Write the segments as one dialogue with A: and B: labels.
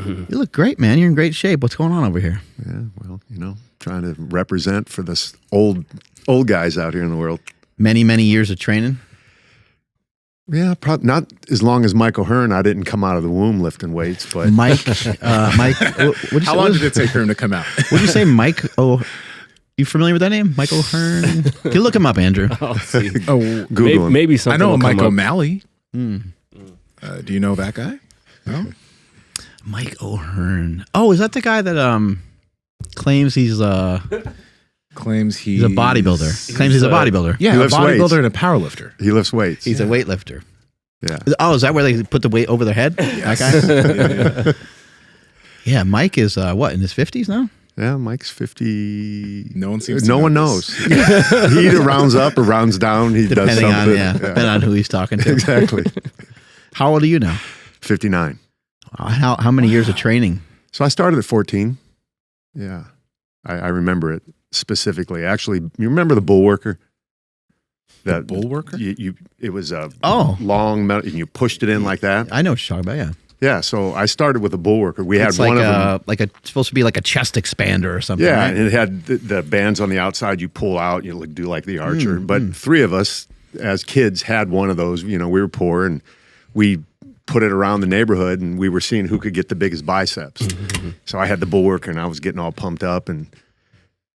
A: You look great, man. You're in great shape. What's going on over here?
B: Yeah, well, trying to represent for this old guys out here in the world.
A: Many years of training.
B: Yeah, probably not as long as Mike O'Hearn. I didn't come out of the womb lifting weights, but
A: Mike,
C: How long did it take for him to come out?
A: What did you say, Mike? Oh, you familiar with that name, Mike O'Hearn? Can you look him up, Andrew?
D: I'll see.
B: Google him.
D: Maybe something.
C: I know
D: will
C: Mike
D: come up.
C: O'Malley. Do you know that guy?
A: Mike O'Hearn. Oh, is that the guy that claims he's
C: Claims
A: he's a bodybuilder? Claims he's a bodybuilder.
C: Yeah,
B: He
C: a
B: lifts
C: bodybuilder
B: weights.
C: and a power lifter.
B: He lifts weights.
A: He's a weightlifter.
B: Yeah.
A: Oh, is that where they put the weight over their head?
C: Yes.
A: That guy? Yeah, Mike is what, in his 50s now?
B: Yeah, Mike's 50.
C: No one seems to
B: No
C: know
B: one
C: this.
B: knows. He either rounds up or rounds down. He does
A: Depending on
B: something.
A: depending on who he's talking to.
B: Exactly.
A: How old are you now?
B: 59.
A: How many years of training?
B: So I started at 14. Yeah. I remember it specifically. Actually, you remember the bull worker?
C: The bull worker?
B: It was a
A: Oh.
B: long metal, and you pushed it in like that.
A: I know what you're talking about, yeah.
B: Yeah, so I started with a bull worker. We had
A: It's
B: one
A: like
B: of them.
A: it's supposed to be like a chest expander or something,
B: Yeah,
A: right?
B: and it had the bands on the outside. You pull out, you do like the archer. But three of us as kids had one of those. We were poor, and we put it around the neighborhood, and we were seeing who could get the biggest biceps. So I had the bull worker, and I was getting all pumped up, and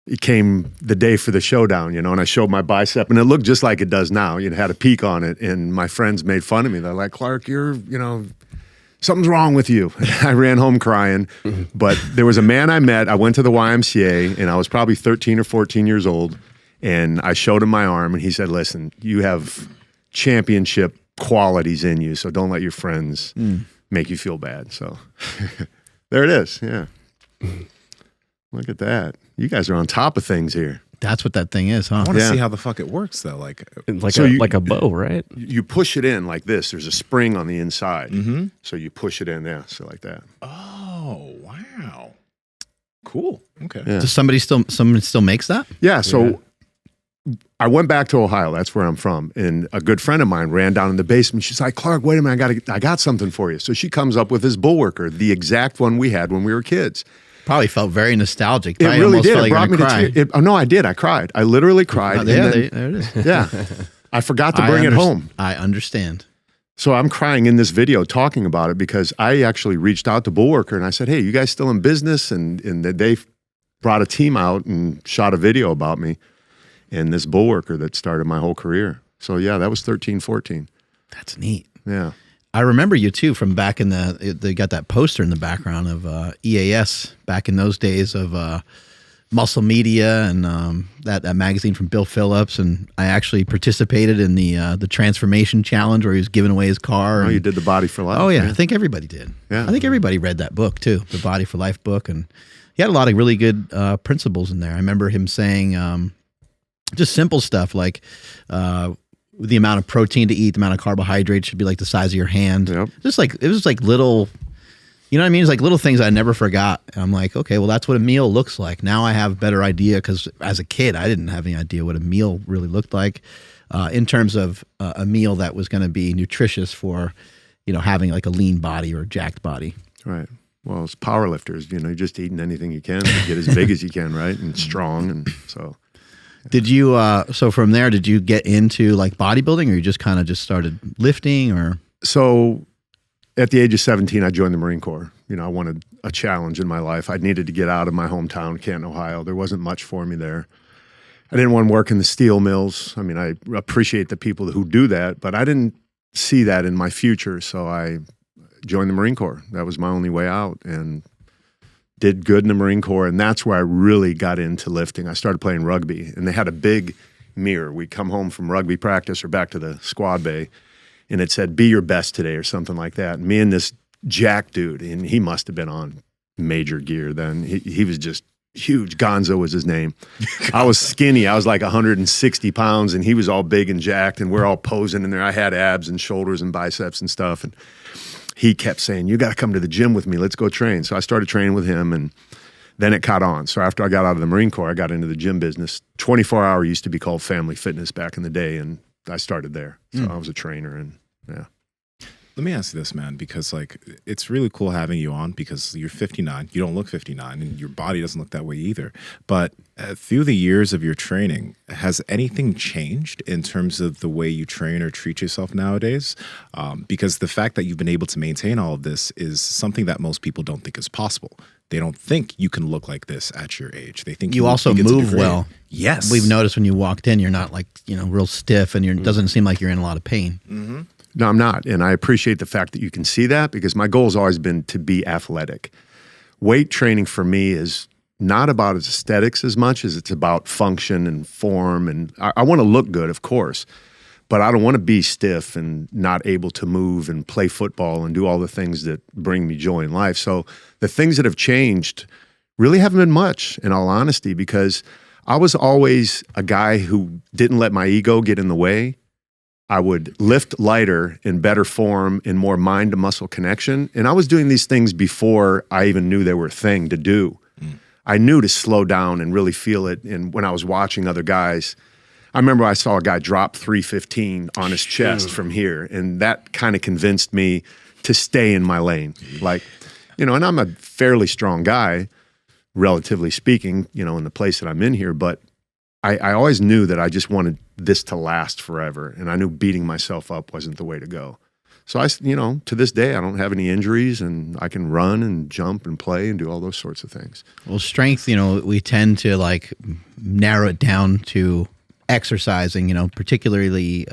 B: it came the day for the showdown, and I showed my bicep, and it looked just like it does now. It had a peak on it, and my friends made fun of me. They're like, "Clark, you're, something's wrong with you." I ran home crying, but there was a man I met. I went to the YMCA, and I was probably 13 or 14 years old, and I showed him my arm, and he said, "Listen, you have championship qualities in you, so don't let your friends make you feel bad." So there it is. Yeah. Look at that. You guys are on top of things here.
A: That's what that thing is, huh?
C: I want to
B: Yeah.
C: see how the fuck it works, though. Like,
D: Like a bow, right?
B: You push it in like this. There's a spring on the inside. So you push it in there. So like that.
C: oh, wow. Cool. Okay.
B: Yeah.
A: Does somebody still makes that?
B: Yeah. So I went back to Ohio. That's where I'm from. And a good friend of mine ran down in the basement. She's like, "Clark, wait a minute. I got something for you." So she comes up with this bull worker, the exact one we had when we were kids.
A: Probably felt very nostalgic.
B: It
A: Probably
B: really
A: almost
B: did.
A: felt
B: It
A: like
B: brought me
A: you're
B: to
A: gonna
B: tears. No, I did. I cried. I literally cried.
A: cry. Yeah,
B: and then-
A: there it is.
B: yeah. I forgot to bring it home.
A: I understand.
B: So I'm crying in this video talking about it because I actually reached out to Bull Worker and I said, "Hey, you guys still in business?" And they brought a team out and shot a video about me and this Bull Worker that started my whole career. So yeah, that was 13, 14.
A: That's neat.
B: Yeah.
A: I remember you too from back in they got that poster in the background of EAS back in those days of Muscle Media and that magazine from Bill Phillips, and I actually participated in the Transformation Challenge where he was giving away his car.
B: Oh, you did the Body for Life.
A: Oh yeah, I think everybody did.
B: Yeah.
A: I think everybody read that book too, the Body for Life book, and he had a lot of really good principles in there. I remember him saying just simple stuff like the amount of protein to eat, the amount of carbohydrates should be like the size of your hand.
B: Yep.
A: Just like it was like little, you know what I mean? It's like little things I never forgot. And I'm like, okay, well that's what a meal looks like. Now I have a better idea because as a kid I didn't have any idea what a meal really looked like in terms of a meal that was going to be nutritious for, having like a lean body or a jacked body.
B: Right. Well, as power lifters, you're just eating anything you can to get as big as you can, right? And strong. And so.
A: Did you, so from there, did you get into like bodybuilding or you just kind of just started lifting or?
B: So at the age of 17, I joined the Marine Corps. I wanted a challenge in my life. I needed to get out of my hometown, Canton, Ohio. There wasn't much for me there. I didn't want to work in the steel mills. I mean, I appreciate the people who do that, but I didn't see that in my future. So I joined the Marine Corps. That was my only way out and did good in the Marine Corps. And that's where I really got into lifting. I started playing rugby and they had a big mirror. We'd come home from rugby practice or back to the squad bay and it said, "Be your best today," or something like that. And me and this Jack dude, and he must have been on major gear then. He was just huge. Gonzo was his name. I was skinny. I was like 160 pounds and he was all big and jacked and we're all posing in there. I had abs and shoulders and biceps and stuff. And he kept saying, "You got to come to the gym with me. Let's go train." So I started training with him and then it caught on. So after I got out of the Marine Corps, I got into the gym business. 24-hour used to be called Family Fitness back in the day. And I started there. So I was a trainer and yeah.
C: Let me ask you this, man, because like it's really cool having you on because you're 59. You don't look 59, and your body doesn't look that way either. But through the years of your training, has anything changed in terms of the way you train or treat yourself nowadays? Because the fact that you've been able to maintain all of this is something that most people don't think is possible. They don't think you can look like this at your age. They think
A: you also move well.
C: Yes.
A: We've noticed when you walked in, you're not like, real stiff, and it doesn't seem like you're in a lot of pain.
C: Mm-hmm.
B: No, I'm not. And I appreciate the fact that you can see that because my goal has always been to be athletic. Weight training for me is not about aesthetics as much as it's about function and form. And I want to look good, of course, but I don't want to be stiff and not able to move and play football and do all the things that bring me joy in life. So the things that have changed really haven't been much, in all honesty, because I was always a guy who didn't let my ego get in the way. I would lift lighter in better form, in more mind to muscle connection. And I was doing these things before I even knew they were a thing to do. I knew to slow down and really feel it. And when I was watching other guys, I remember I saw a guy drop 315 on his chest from here. And that kind of convinced me to stay in my lane. Like, and I'm a fairly strong guy, relatively speaking, in the place that I'm in here. But I always knew that I just wanted this to last forever. And I knew beating myself up wasn't the way to go. So to this day, I don't have any injuries and I can run and jump and play and do all those sorts of things.
A: Well, strength, we tend to like narrow it down to exercising, particularly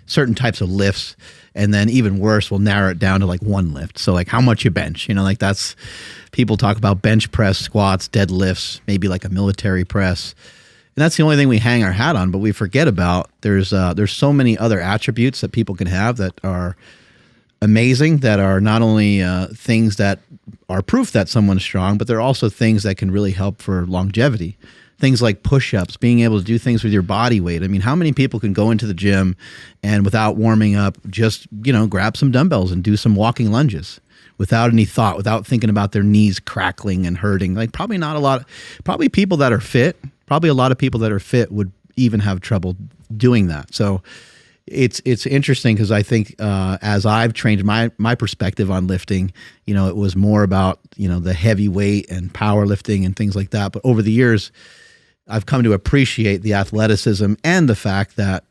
A: certain types of lifts. And then even worse, we'll narrow it down to like one lift. So like how much you bench, like that's, people talk about bench press, squats, deadlifts, maybe like a military press. And that's the only thing we hang our hat on, but we forget about there's so many other attributes that people can have that are amazing, that are not only things that are proof that someone's strong, but they're also things that can really help for longevity. Things like push-ups, being able to do things with your body weight. I mean, how many people can go into the gym and without warming up, just, grab some dumbbells and do some walking lunges without any thought, without thinking about their knees crackling and hurting? Like probably not a lot, probably people that are fit, probably a lot of people that are fit would even have trouble doing that. So it's interesting because I think as I've trained my perspective on lifting, it was more about, the heavy weight and powerlifting and things like that. But over the years, I've come to appreciate the athleticism and the fact that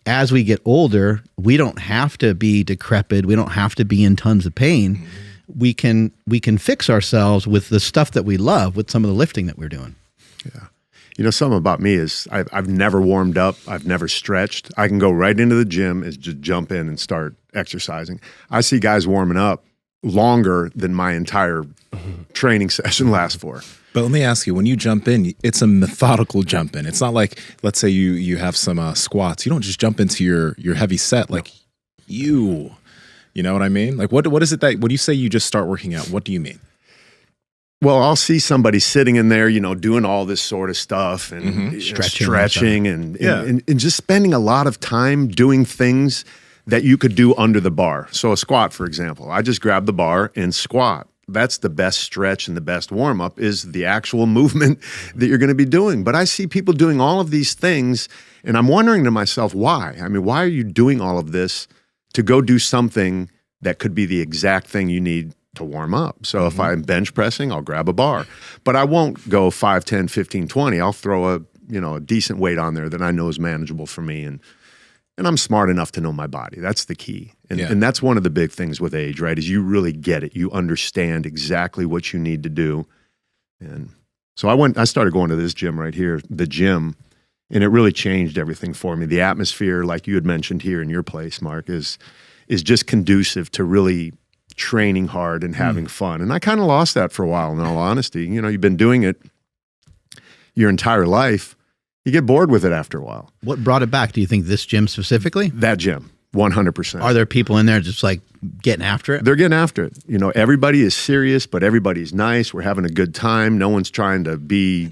A: as we get older, we don't have to be decrepit. We don't have to be in tons of pain. We can fix ourselves with the stuff that we love, with some of the lifting that we're doing.
B: Yeah. Something about me is I've never warmed up. I've never stretched. I can go right into the gym and just jump in and start exercising. I see guys warming up longer than my entire training session lasts for.
C: But let me ask you, when you jump in, it's a methodical jump in. It's not like, let's say you have some squats. You don't just jump into your heavy set like you know what I mean? Like what is it that, when you say you just start working out, what do you mean?
B: Well, I'll see somebody sitting in there, doing all this sort of stuff and stretching and just spending a lot of time doing things that you could do under the bar. So a squat, for example, I just grab the bar and squat. That's the best stretch and the best warm up is the actual movement that you're going to be doing. But I see people doing all of these things and I'm wondering to myself, why? I mean, why are you doing all of this to go do something that could be the exact thing you need to warm up? So if I'm bench pressing, I'll grab a bar, but I won't go 5, 10, 15, 20. I'll throw a decent weight on there that I know is manageable for me. And I'm smart enough to know my body. That's the key. And that's one of the big things with age, right? Is you really get it. You understand exactly what you need to do. And so I started going to this gym right here, the gym, and it really changed everything for me. The atmosphere, like you had mentioned here in your place, Mark, is just conducive to really training hard and having fun. And I kind of lost that for a while, in all honesty. You've been doing it your entire life. You get bored with it after a while.
A: What brought it back? Do you think this gym specifically?
B: That gym, 100%.
A: Are there people in there just like getting after it?
B: They're getting after it. Everybody is serious, but everybody's nice. We're having a good time. No one's trying to be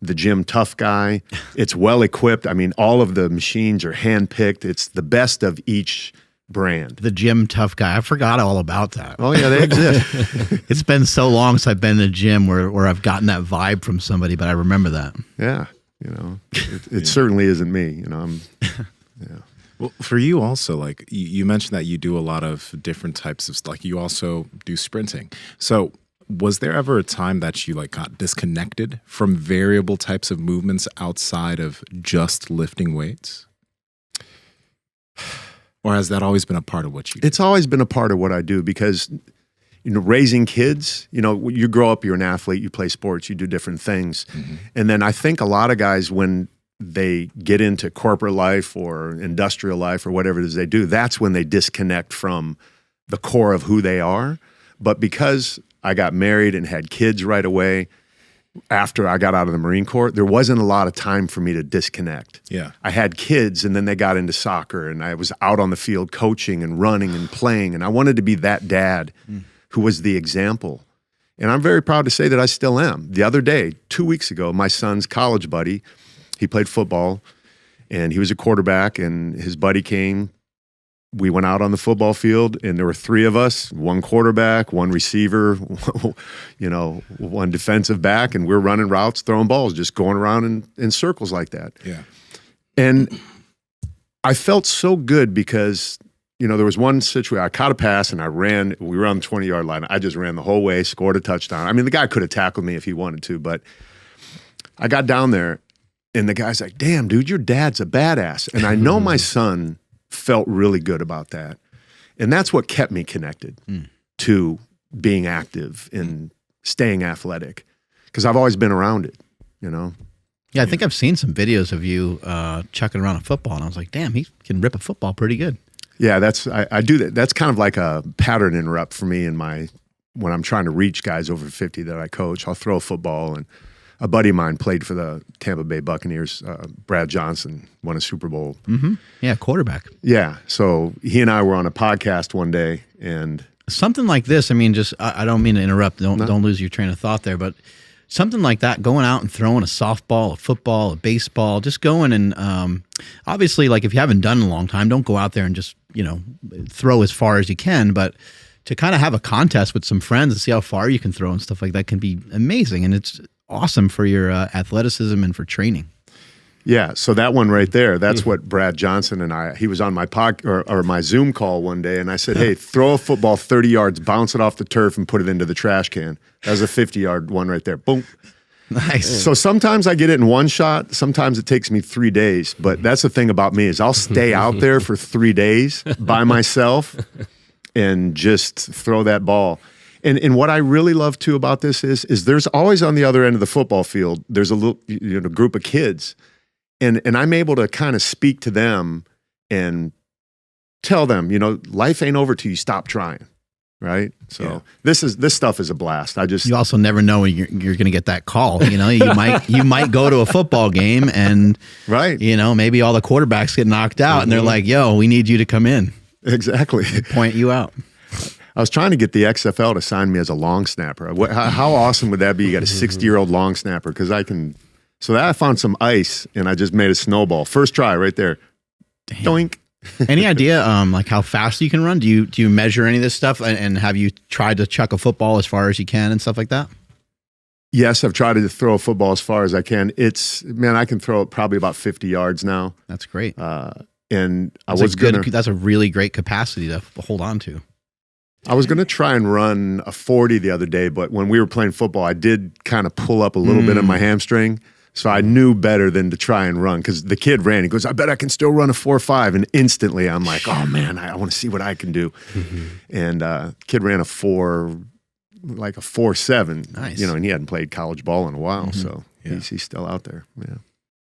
B: the gym tough guy. It's well equipped. I mean, all of the machines are hand-picked. It's the best of each brand.
A: The gym tough guy. I forgot all about that.
B: Oh yeah, they exist.
A: It's been so long since I've been in a gym where I've gotten that vibe from somebody, but I remember that.
B: Yeah. It certainly isn't me. Yeah.
C: Well, for you also, like you mentioned that you do a lot of different types of, like you also do sprinting. So was there ever a time that you like got disconnected from variable types of movements outside of just lifting weights? Or has that always been a part of what you do?
B: It's always been a part of what I do because, raising kids, you grow up, you're an athlete, you play sports, you do different things. Mm-hmm. And then I think a lot of guys, when they get into corporate life or industrial life or whatever it is they do, that's when they disconnect from the core of who they are. But because I got married and had kids right away after I got out of the Marine Corps, there wasn't a lot of time for me to disconnect.
C: Yeah.
B: I had kids and then they got into soccer and I was out on the field coaching and running and playing. And I wanted to be that dad who was the example. And I'm very proud to say that I still am. The other day, 2 weeks ago, my son's college buddy, he played football and he was a quarterback and his buddy came. We went out on the football field and there were 3 of us, 1 quarterback, 1 receiver, one defensive back, and we're running routes, throwing balls, just going around in circles like that.
C: Yeah.
B: And I felt so good because, there was one situation, I caught a pass and we were on the 20-yard line. I just ran the whole way, scored a touchdown. I mean, the guy could have tackled me if he wanted to, but I got down there and the guy's like, damn, dude, your dad's a badass. And I know my son felt really good about that. And that's what kept me connected to being active and staying athletic because I've always been around it,
A: Yeah, I think I've seen some videos of you chucking around a football, and I was like, damn, he can rip a football pretty good.
B: Yeah, I do that. That's kind of like a pattern interrupt for me when I'm trying to reach guys over 50 that I coach. I'll throw a football, and a buddy of mine played for the Tampa Bay Buccaneers, Brad Johnson, won a Super Bowl.
A: Mm-hmm. Yeah, quarterback.
B: Yeah, so he and I were on a podcast one day, and
A: something like this. I mean, I don't mean to interrupt. Don't lose your train of thought there, but something like that, going out and throwing a softball, a football, a baseball, just going and obviously, like if you haven't done it in a long time, don't go out there and just throw as far as you can, but to kind of have a contest with some friends and see how far you can throw and stuff like that can be amazing, and it's awesome for your athleticism and for training.
B: Yeah, so that one right there, that's what Brad Johnson and he was on my or my Zoom call one day, and I said, hey, throw a football 30 yards, bounce it off the turf, and put it into the trash can. That was a 50-yard one right there. Boom.
A: Nice.
B: So sometimes I get it in one shot. Sometimes it takes me 3 days. But that's the thing about me is I'll stay out there for 3 days by myself and just throw that ball. And what I really love too about this is there's always on the other end of the football field, there's a little group of kids. And I'm able to kind of speak to them and tell them, life ain't over till you stop trying. Right. So this stuff is a blast. You
A: also never know when you're going to get that call. You might go to a football game and
B: right.
A: Maybe all the quarterbacks get knocked out and they're like, yo, we need you to come in.
B: Exactly.
A: Point you out.
B: I was trying to get the XFL to sign me as a long snapper. How awesome would that be? You got a 60-year-old long snapper because I can. So that I found some ice and I just made a snowball. First try right there.
A: Damn.
B: Doink.
A: Any idea like how fast you can run? Do you measure any of this stuff? And have you tried to chuck a football as far as you can and stuff like that?
B: Yes, I've tried to throw a football as far as I can. I can throw it probably about 50 yards now.
A: That's great.
B: And
A: that's a really great capacity to hold on to.
B: I was going to try and run a 40 the other day, but when we were playing football, I did kind of pull up a little bit in my hamstring. So I knew better than to try and run because the kid ran. He goes, I bet I can still run a 4.5. And instantly I'm like, oh man, I want to see what I can do. And kid ran a 4.7.
A: Nice.
B: And he hadn't played college ball in a while. So he's still out there. Yeah.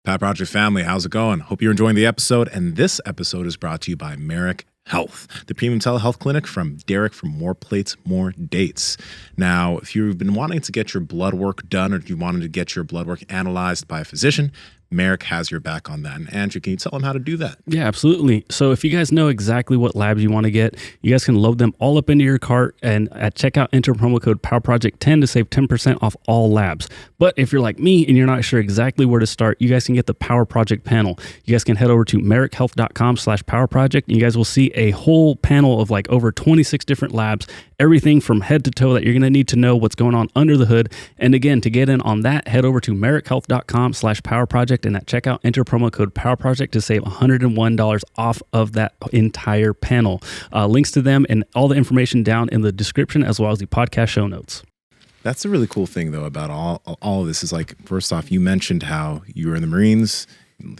C: Power Project family, how's it going? Hope you're enjoying the episode. And this episode is brought to you by Merrick Health, the premium telehealth clinic from Derek from More Plates, More Dates. Now, if you've been wanting to get your blood work done or if you wanted to get your blood work analyzed by a physician, Merrick has your back on that. And Andrew, can you tell them how to do that?
D: Yeah, absolutely. So if you guys know exactly what labs you want to get, you guys can load them all up into your cart and at checkout, enter promo code PowerProject10 to save 10% off all labs. But if you're like me and you're not sure exactly where to start, you guys can get the Power Project panel. You guys can head over to merrickhealth.com/powerproject. You guys will see a whole panel of like over 26 different labs, everything from head to toe that you're going to need to know what's going on under the hood. And again, to get in on that, head over to merrickhealth.com/powerproject Project, and at checkout, enter promo code Power Project to save $101 off of that entire panel. Links to them and all the information down in the description, as well as the podcast show notes.
C: That's the really cool thing, though, about all of this is, like, first off, you mentioned how you were in the Marines,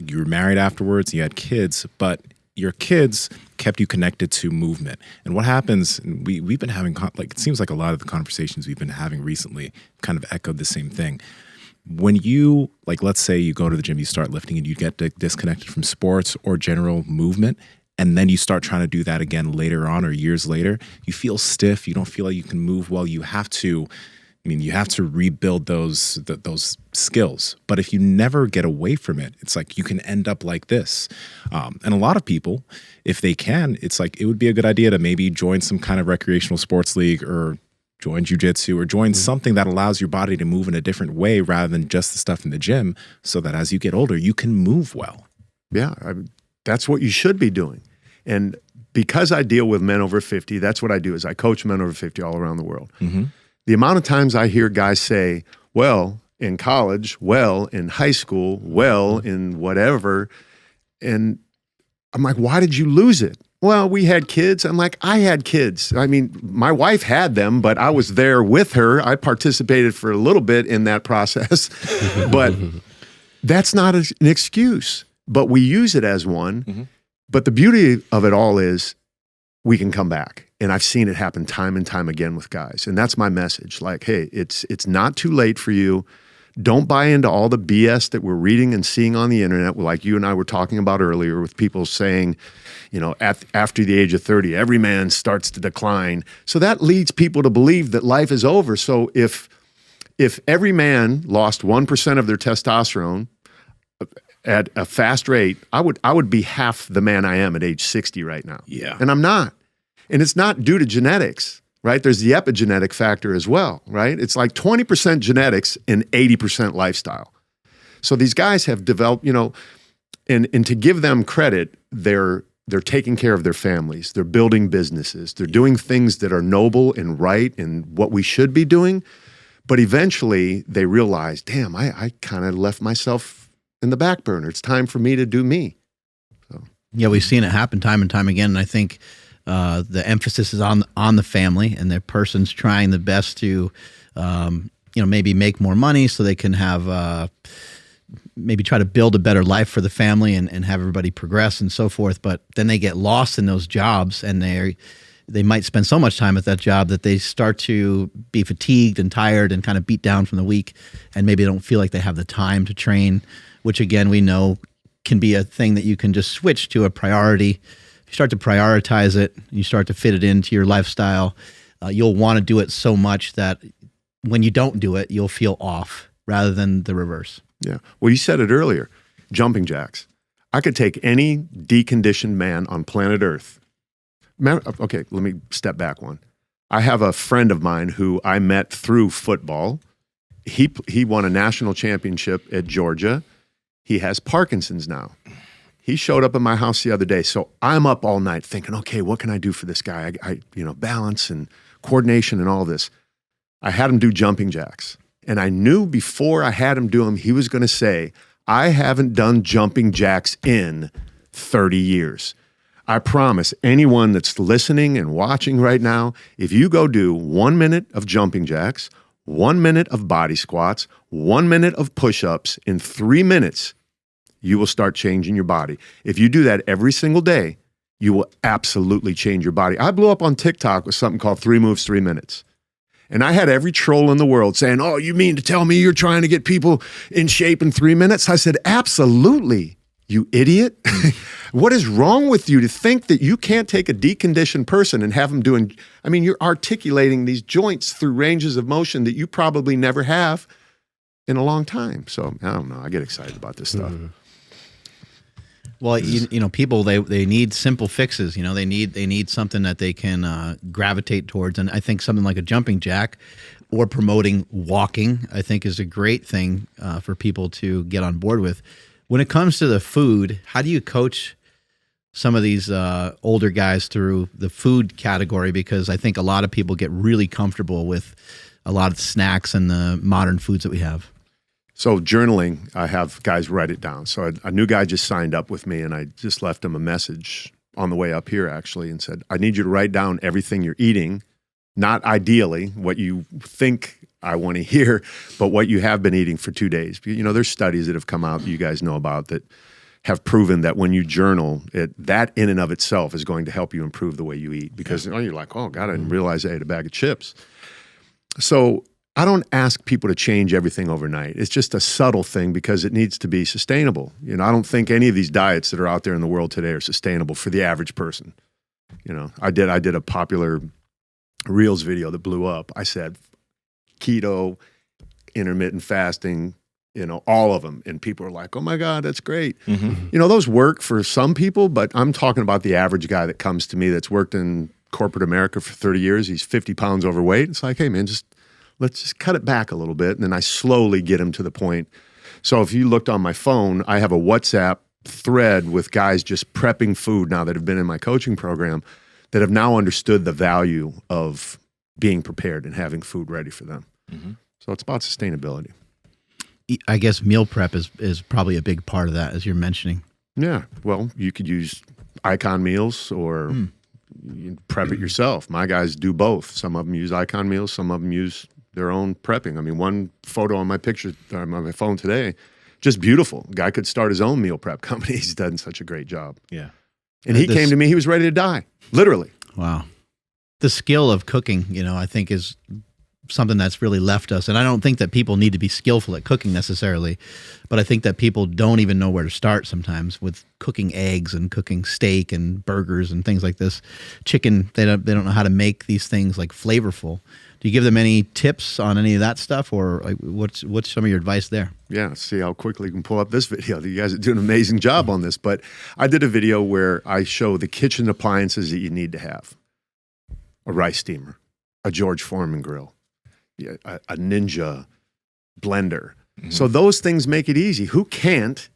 C: you were married afterwards, you had kids, but your kids kept you connected to movement. And what happens, and we've been having, like, it seems like a lot of the conversations we've been having recently kind of echoed the same thing. When you, like, let's say you go to the gym, you start lifting, and you get disconnected from sports or general movement, and then you start trying to do that again later on or years later, you feel stiff, you don't feel like you can move well, you have to rebuild those skills. But if you never get away from it, it's like you can end up like this. And a lot of people, if they can, it's like it would be a good idea to maybe join some kind of recreational sports league or join jujitsu or join something that allows your body to move in a different way rather than just the stuff in the gym, so that as you get older, you can move well.
B: Yeah, that's what you should be doing. And because I deal with men over 50, that's what I do is I coach men over 50 all around the world.
C: Mm-hmm.
B: The amount of times I hear guys say, well, in college, well, in high school, well, in whatever. And I'm like, why did you lose it? Well, we had kids. I'm like, I had kids. I mean, my wife had them, but I was there with her. I participated for a little bit in that process, but that's not an excuse, but we use it as one.
C: Mm-hmm.
B: But the beauty of it all is we can come back. And I've seen it happen time and time again with guys. And that's my message. Like, hey, it's not too late for you. Don't buy into all the BS that we're reading and seeing on the internet, like you and I were talking about earlier, with people saying, you know, after the age of 30, every man starts to decline. So that leads people to believe that life is over. So if every man lost 1% of their testosterone at a fast rate, I would be half the man I am at age 60 right now.
C: Yeah.
B: And I'm not. And it's not due to genetics, right? There's the epigenetic factor as well, right? It's like 20% genetics and 80% lifestyle. So these guys have developed, you know, and to give them credit, they're taking care of their families. They're building businesses. They're doing things that are noble and right and what we should be doing. But eventually they realize, damn, I kind of left myself in the back burner. It's time for me to do me. So.
A: Yeah, we've seen it happen time and time again. And I think the emphasis is on the family, and the person's trying the best to, maybe make more money so they can have, maybe try to build a better life for the family and have everybody progress and so forth. But then they get lost in those jobs, and they might spend so much time at that job that they start to be fatigued and tired and kind of beat down from the week, and maybe don't feel like they have the time to train, which again, we know can be a thing that you can just switch to a priority. You start to prioritize it, you start to fit it into your lifestyle, you'll want to do it so much that when you don't do it, you'll feel off rather than the reverse.
B: Yeah. Well, you said it earlier, jumping jacks. I could take any deconditioned man on planet Earth. Okay, let me step back one. I have a friend of mine who I met through football. He won a national championship at Georgia. He has Parkinson's now. He showed up at my house the other day. So I'm up all night thinking, okay, what can I do for this guy? I balance and coordination and all this. I had him do jumping jacks. And I knew before I had him do them, he was going to say, I haven't done jumping jacks in 30 years. I promise anyone that's listening and watching right now, if you go do 1 minute of jumping jacks, 1 minute of body squats, 1 minute of push-ups in 3 minutes, you will start changing your body. If you do that every single day, you will absolutely change your body. I blew up on TikTok with something called 3 moves, 3 minutes. And I had every troll in the world saying, oh, you mean to tell me you're trying to get people in shape in 3 minutes? I said, absolutely, you idiot. What is wrong with you to think that you can't take a deconditioned person and have them doing, you're articulating these joints through ranges of motion that you probably never have in a long time. So I don't know. I get excited about this stuff.
A: Well, people, they need simple fixes. They need something that they can gravitate towards. And I think something like a jumping jack or promoting walking, I think, is a great thing for people to get on board with. When it comes to the food, how do you coach some of these older guys through the food category? Because I think a lot of people get really comfortable with a lot of snacks and the modern foods that we have.
B: So journaling, I have guys write it down. So a new guy just signed up with me, and I just left him a message on the way up here, actually, and said, I need you to write down everything you're eating, not ideally what you think I want to hear, but what you have been eating for 2 days. You know, there's studies that have come out that you guys know about that have proven that when you journal, that in and of itself is going to help you improve the way you eat. Because you're like, oh, God, I didn't realize I ate a bag of chips. So I don't ask people to change everything overnight. It's just a subtle thing because it needs to be sustainable. You know, I don't think any of these diets that are out there in the world today are sustainable for the average person. You know, I did a popular Reels video that blew up. I said keto, intermittent fasting, you know, all of them. And people are like, oh my God, that's great. You know, those work for some people, but I'm talking about the average guy that comes to me that's worked in corporate America for 30 years. He's 50 pounds overweight. It's like, hey man, let's just cut it back a little bit. And then I slowly get him to the point. So if you looked on my phone, I have a WhatsApp thread with guys just prepping food now that have been in my coaching program that have now understood the value of being prepared and having food ready for them. So it's about sustainability.
A: I guess meal prep is probably a big part of that, as you're mentioning.
B: Yeah. Well, you could use Icon meals or you prep it yourself. My guys do both. Some of them use Icon meals. Some of them use their own prepping. I mean, one photo on my picture on my phone today, just beautiful. Guy could start his own meal prep company. He's done such a great job.
C: Yeah.
B: And he came to me, he was ready to die, literally.
A: Wow. The skill of cooking, you know, I think is something that's really left us. And I don't think that people need to be skillful at cooking necessarily, but I think that people don't even know where to start sometimes with cooking eggs and cooking steak and burgers and things like this. Chicken, they don't know how to make these things like flavorful. Do you give them any tips on any of that stuff, or like what's some of your advice there?
B: Yeah, see how quickly you can pull up this video. You guys are doing an amazing job on this, but I did a video where I show the kitchen appliances that you need to have. A rice steamer, a George Foreman grill, a Ninja blender. So those things make it easy. Who can't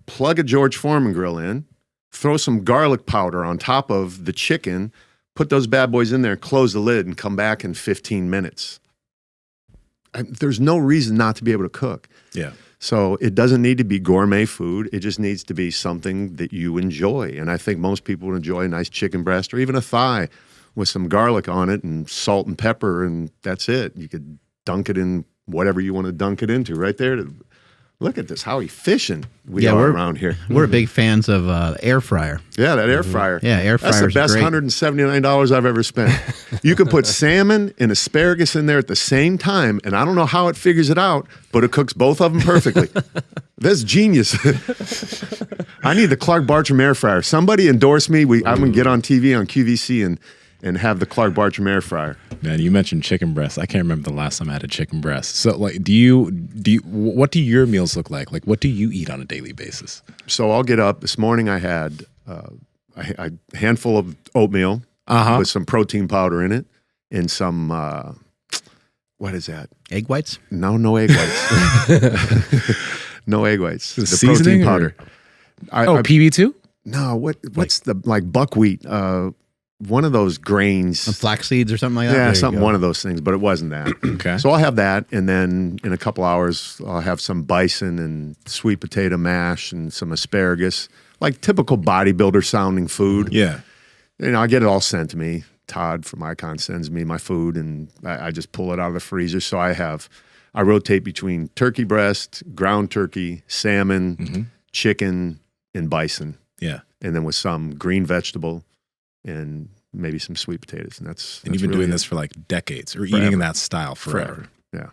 B: plug a George Foreman grill in, throw some garlic powder on top of the chicken, put those bad boys in there, close the lid, and come back in 15 minutes. There's no reason not to be able to cook.
C: Yeah.
B: So it doesn't need to be gourmet food. It just needs to be something that you enjoy. And I think most people would enjoy a nice chicken breast or even a thigh with some garlic on it and salt and pepper, and that's it. You could dunk it in whatever you want to dunk it into right there. Look at this, how efficient we are around here.
A: We're big fans of air fryer.
B: Yeah, that air fryer.
A: Yeah, air fryer.
B: That's the best $179 I've ever spent. You can put salmon and asparagus in there at the same time, and I don't know how it figures it out, but it cooks both of them perfectly. That's genius. I need the Clark Bartram air fryer. Somebody endorse me. I'm going to get on TV on QVC and have the Clark Bartram air fryer.
C: Man, you mentioned chicken breast. I can't remember the last time I had a chicken breast. So, like, what do your meals look like? Like, what do you eat on a daily basis?
B: So I'll get up. This morning I had a handful of oatmeal with some protein powder in it and some, what is that?
A: Egg whites?
B: No egg whites. No egg whites. The
C: Seasoning
B: protein powder.
C: PB2?
B: No, what's the, like buckwheat, one of those grains.
A: Some flax seeds or something like that?
B: Yeah, something, one of those things, but it wasn't that.
C: Okay.
B: So I'll have that, and then in a couple hours, I'll have some bison and sweet potato mash and some asparagus, like typical bodybuilder sounding food.
C: Yeah.
B: You know, I get it all sent to me. Todd from Icon sends me my food, and I just pull it out of the freezer. So I rotate between turkey breast, ground turkey, salmon, chicken, and bison.
C: Yeah.
B: And then with some green vegetable and maybe some sweet potatoes.
C: And you've been doing this for like decades, or eating in that style forever.
B: Yeah.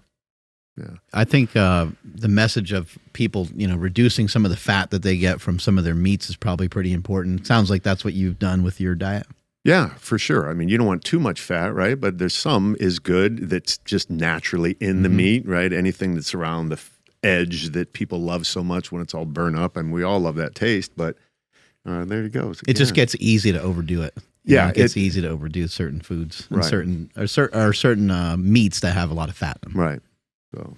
A: I think the message of people, you know, reducing some of the fat that they get from some of their meats is probably pretty important. Sounds like that's what you've done with your diet.
B: Yeah, for sure. I mean, you don't want too much fat, right? But there's some is good that's just naturally in the meat, right? Anything that's around the edge that people love so much when it's all burnt up, and we all love that taste, but there you go.
A: It just gets easy to overdo it. It gets easy to overdo certain foods and certain meats that have a lot of fat in them.
B: Right. So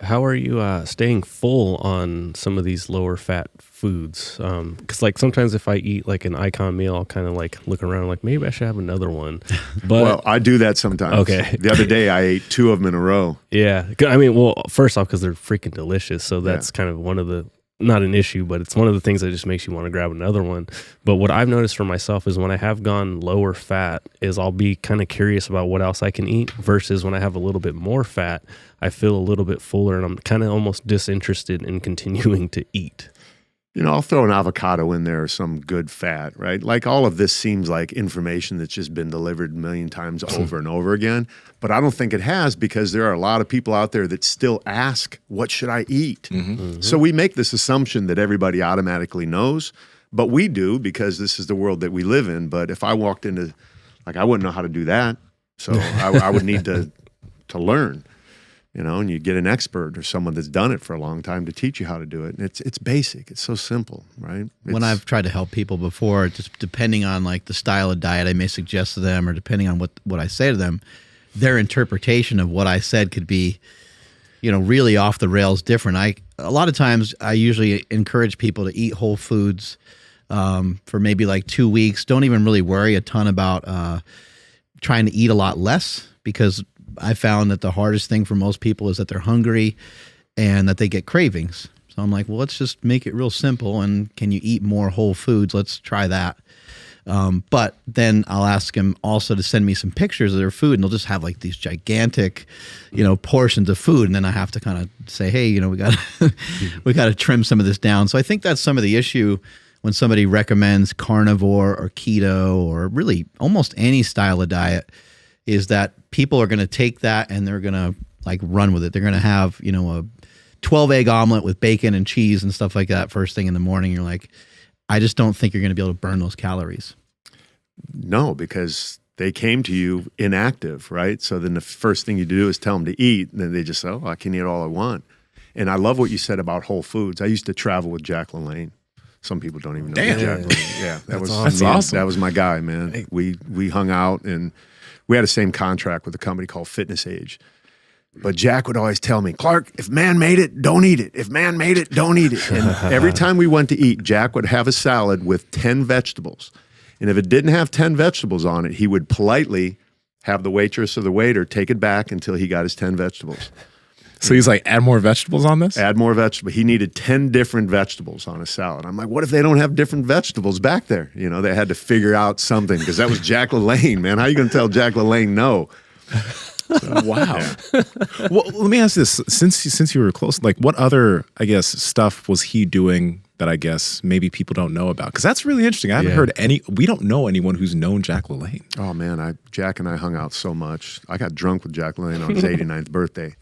E: How are you staying full on some of these lower fat foods? Because like sometimes if I eat like an icon meal, I'll kind of like look around like maybe I should have another one. But
B: Well, I do that sometimes.
E: Okay.
B: The other day I ate 2 of them in a row.
E: yeah, I mean, well, first off, because they're freaking delicious, so that's kind of one of the not an issue, but it's one of the things that just makes you want to grab another one. But what I've noticed for myself is when I have gone lower fat is I'll be kind of curious about what else I can eat versus when I have a little bit more fat, I feel a little bit fuller and I'm kind of almost disinterested in continuing to eat.
B: You know, I'll throw an avocado in there or some good fat, right? Like all of this seems like information that's just been delivered a million times over and over again. But I don't think it has, because there are a lot of people out there that still ask, what should I eat? So we make this assumption that everybody automatically knows, but we do because this is the world that we live in. But if I walked into, like, I wouldn't know how to do that. So I would need to learn. You know, and you get an expert or someone that's done it for a long time to teach you how to do it. And it's basic. It's so simple, right?
A: When I've tried to help people before, just depending on like the style of diet I may suggest to them, or depending on what I say to them, their interpretation of what I said could be, you know, really off the rails different. A lot of times I usually encourage people to eat whole foods for maybe like 2 weeks. Don't even really worry a ton about trying to eat a lot less, because I found that the hardest thing for most people is that they're hungry and that they get cravings. So I'm like, well, let's just make it real simple. And can you eat more whole foods? Let's try that. But then I'll ask them also to send me some pictures of their food, and they'll just have like these gigantic, you know, portions of food. And then I have to kind of say, hey, you know, we got to trim some of this down. So I think that's some of the issue when somebody recommends carnivore or keto or really almost any style of diet, is that people are going to take that and they're going to like run with it. They're going to have, you know, a 12 egg omelet with bacon and cheese and stuff like that first thing in the morning. You're like, I just don't think you're going to be able to burn those calories.
B: No, because they came to you inactive, right? So then the first thing you do is tell them to eat, and then they just say, oh, I can eat all I want. And I love what you said about whole foods. I used to travel with Jack LaLanne. Some people don't even know
C: Damn.
B: Jack LaLanne. Yeah,
C: That's
B: me and-
C: awesome.
B: That was my guy, man. We hung out, and we had the same contract with a company called Fitness Age. But Jack would always tell me, Clark, if man made it, don't eat it. If man made it, don't eat it. And every time we went to eat, Jack would have a salad with 10 vegetables. And if it didn't have 10 vegetables on it, he would politely have the waitress or the waiter take it back until he got his 10 vegetables.
C: So he's like, add more vegetables on this?
B: Add more vegetables. He needed 10 different vegetables on a salad. I'm like, what if they don't have different vegetables back there? You know, they had to figure out something, because that was Jack LaLanne, man. How are you going to tell Jack LaLanne no?
C: So, wow. Well, let me ask this. Since you were close, like what other, I guess, stuff was he doing that I guess maybe people don't know about? Because that's really interesting. I haven't heard we don't know anyone who's known Jack LaLanne.
B: Oh, man, Jack and I hung out so much. I got drunk with Jack LaLanne on his 89th birthday.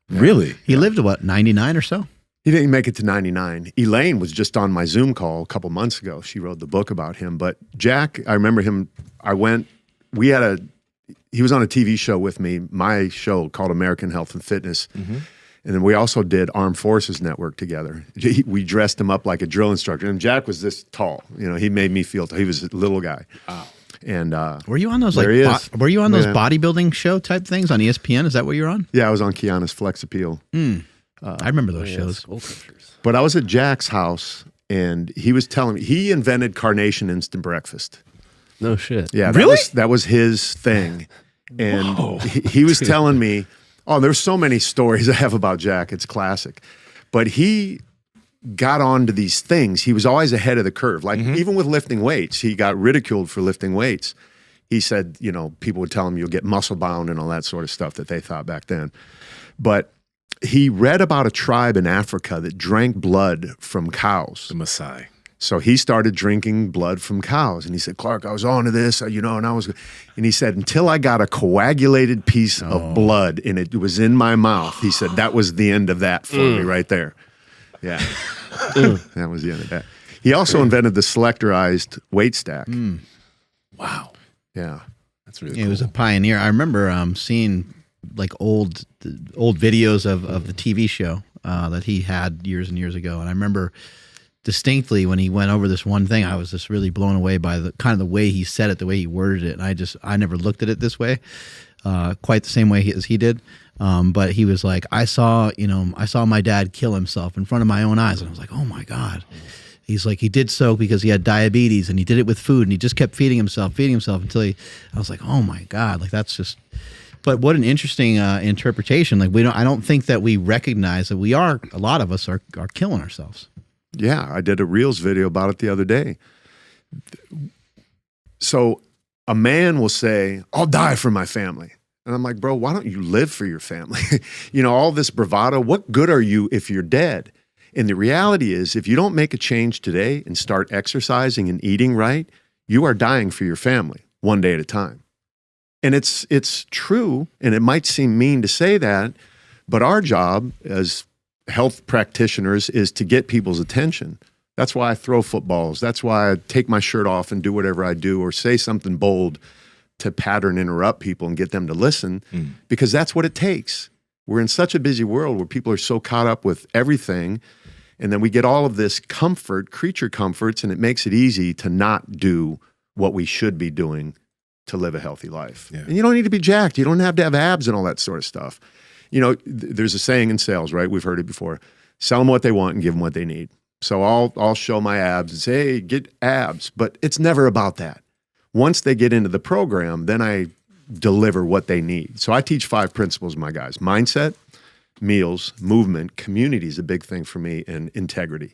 C: Really?
A: He lived to what, 99 or so?
B: He didn't make it to 99. Elaine was just on my Zoom call a couple months ago. She wrote the book about him. But Jack, I remember him, he was on a TV show with me, my show called American Health and Fitness. Mm-hmm. And then we also did Armed Forces Network together. We dressed him up like a drill instructor. And Jack was this tall. You know, he made me feel tall. He was a little guy. Wow. And
A: were you on those those bodybuilding show type things on ESPN? Is that what you're on?
B: Yeah, I was on Kiana's Flex Appeal.
A: I remember those shows.
B: But I was at Jack's house, and he was telling me he invented Carnation Instant Breakfast.
E: No shit.
B: Yeah,
C: really?
B: That was his thing. And he was telling me, oh, there's so many stories I have about Jack. It's classic. But he got onto these things. He was always ahead of the curve. Like even with lifting weights, he got ridiculed for lifting weights. He said, you know, people would tell him you'll get muscle bound and all that sort of stuff that they thought back then. But he read about a tribe in Africa that drank blood from cows.
C: The Maasai.
B: So he started drinking blood from cows. And he said, Clark, I was on to this, you know, and he said, until I got a coagulated piece of blood and it was in my mouth, he said, that was the end of that for me right there. Yeah. That was the end of that. He also invented the selectorized weight stack.
C: Wow.
B: Yeah.
C: That's really
A: He
C: cool.
A: was a pioneer. I remember seeing like old videos of the TV show that he had years and years ago. And I remember distinctly when he went over this one thing, I was just really blown away by the kind of the way he said it, the way he worded it. And I never looked at it this way, quite the same way as he did. But he was like, I saw my dad kill himself in front of my own eyes. And I was like, oh my God. He's like, he did so because he had diabetes and he did it with food and he just kept feeding himself until I was like, oh my God, like that's just, but what an interesting interpretation. Like I don't think that we recognize that a lot of us are killing ourselves.
B: Yeah. I did a Reels video about it the other day. So a man will say, I'll die for my family. And I'm like, bro, why don't you live for your family? All this bravado, what good are you if you're dead? And the reality is, if you don't make a change today and start exercising and eating right, you are dying for your family one day at a time. And it's true, and it might seem mean to say that, but our job as health practitioners is to get people's attention. That's why I throw footballs. That's why I take my shirt off and do whatever I do or say something bold to pattern interrupt people and get them to listen, because that's what it takes. We're in such a busy world where people are so caught up with everything. And then we get all of this comfort, creature comforts, and it makes it easy to not do what we should be doing to live a healthy life. Yeah. And you don't need to be jacked. You don't have to have abs and all that sort of stuff. There's a saying in sales, right? We've heard it before. Sell them what they want and give them what they need. So I'll show my abs and say, hey, get abs. But it's never about that. Once they get into the program, then I deliver what they need. So I teach 5 principles, my guys. Mindset, meals, movement, community is a big thing for me, and integrity.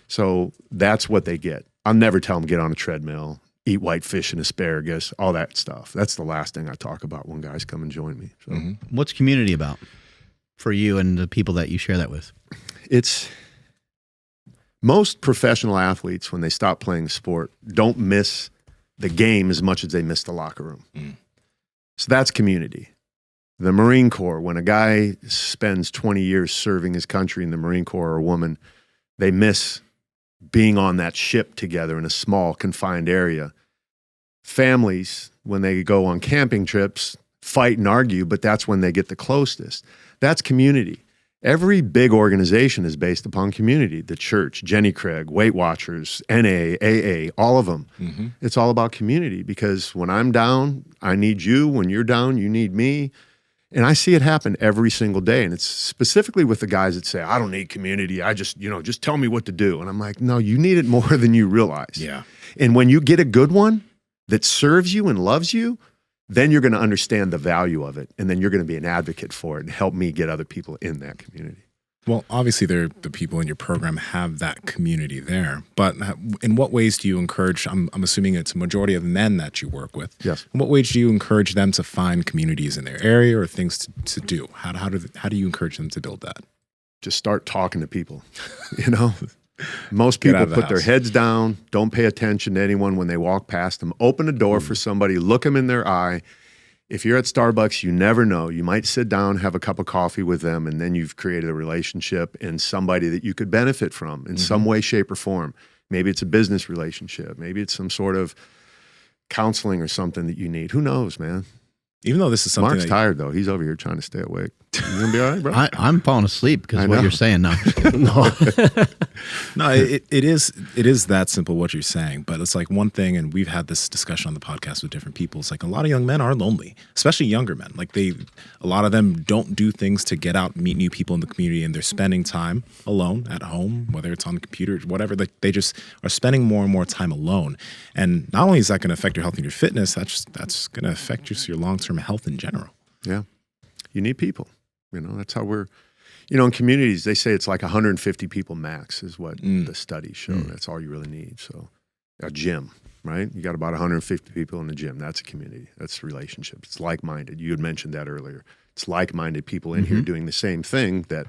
B: So that's what they get. I'll never tell them get on a treadmill, eat white fish and asparagus, all that stuff. That's the last thing I talk about when guys come and join me. So,
A: What's community about for you and the people that you share that with?
B: It's most professional athletes, when they stop playing sport, don't miss the game as much as they miss the locker room. So that's community. The Marine Corps, when a guy spends 20 years serving his country in the Marine Corps, or a woman, they miss being on that ship together in a small, confined area. Families, when they go on camping trips, fight and argue, but that's when they get the closest. That's community. Every big organization is based upon community. The church, Jenny Craig, Weight Watchers, NA, AA, all of them. It's all about community, because when I'm down, I need you. When you're down, you need me. And I see it happen every single day. And it's specifically with the guys that say, I don't need community. I just tell me what to do. And I'm like, no, you need it more than you realize.
C: Yeah.
B: And when you get a good one that serves you and loves you, then you're going to understand the value of it. And then you're going to be an advocate for it and help me get other people in that community.
C: Well, obviously, the people in your program have that community there. But in what ways do you encourage, I'm assuming it's a majority of men that you work with.
B: Yes.
C: In what ways do you encourage them to find communities in their area or things to do? How do you encourage them to build that?
B: Just start talking to people. Most people put their heads down, don't pay attention to anyone when they walk past them. Open a door for somebody, look them in their eye. If you're at Starbucks, you never know. You might sit down, have a cup of coffee with them, and then you've created a relationship and somebody that you could benefit from in some way, shape, or form. Maybe it's a business relationship. Maybe it's some sort of counseling or something that you need. Who knows, man?
C: Even though this is something
B: Mark's tired, though. He's over here trying to stay awake. You going to be all right, bro?
A: I'm falling asleep because of what you're saying now.
C: No, it is that simple what you're saying. But it's like one thing, and we've had this discussion on the podcast with different people. It's like a lot of young men are lonely, especially younger men. Like a lot of them don't do things to get out and meet new people in the community, and they're spending time alone at home, whether it's on the computer or whatever. Like they just are spending more and more time alone. And not only is that going to affect your health and your fitness, that's going to affect your long-term health in general.
B: Yeah. You need people. That's how we're, in communities, they say it's like 150 people max is what the studies show. That's all you really need. So a gym, right? You got about 150 people in the gym. That's a community. That's a relationship. It's like-minded. You had mentioned that earlier. It's like-minded people in here doing the same thing that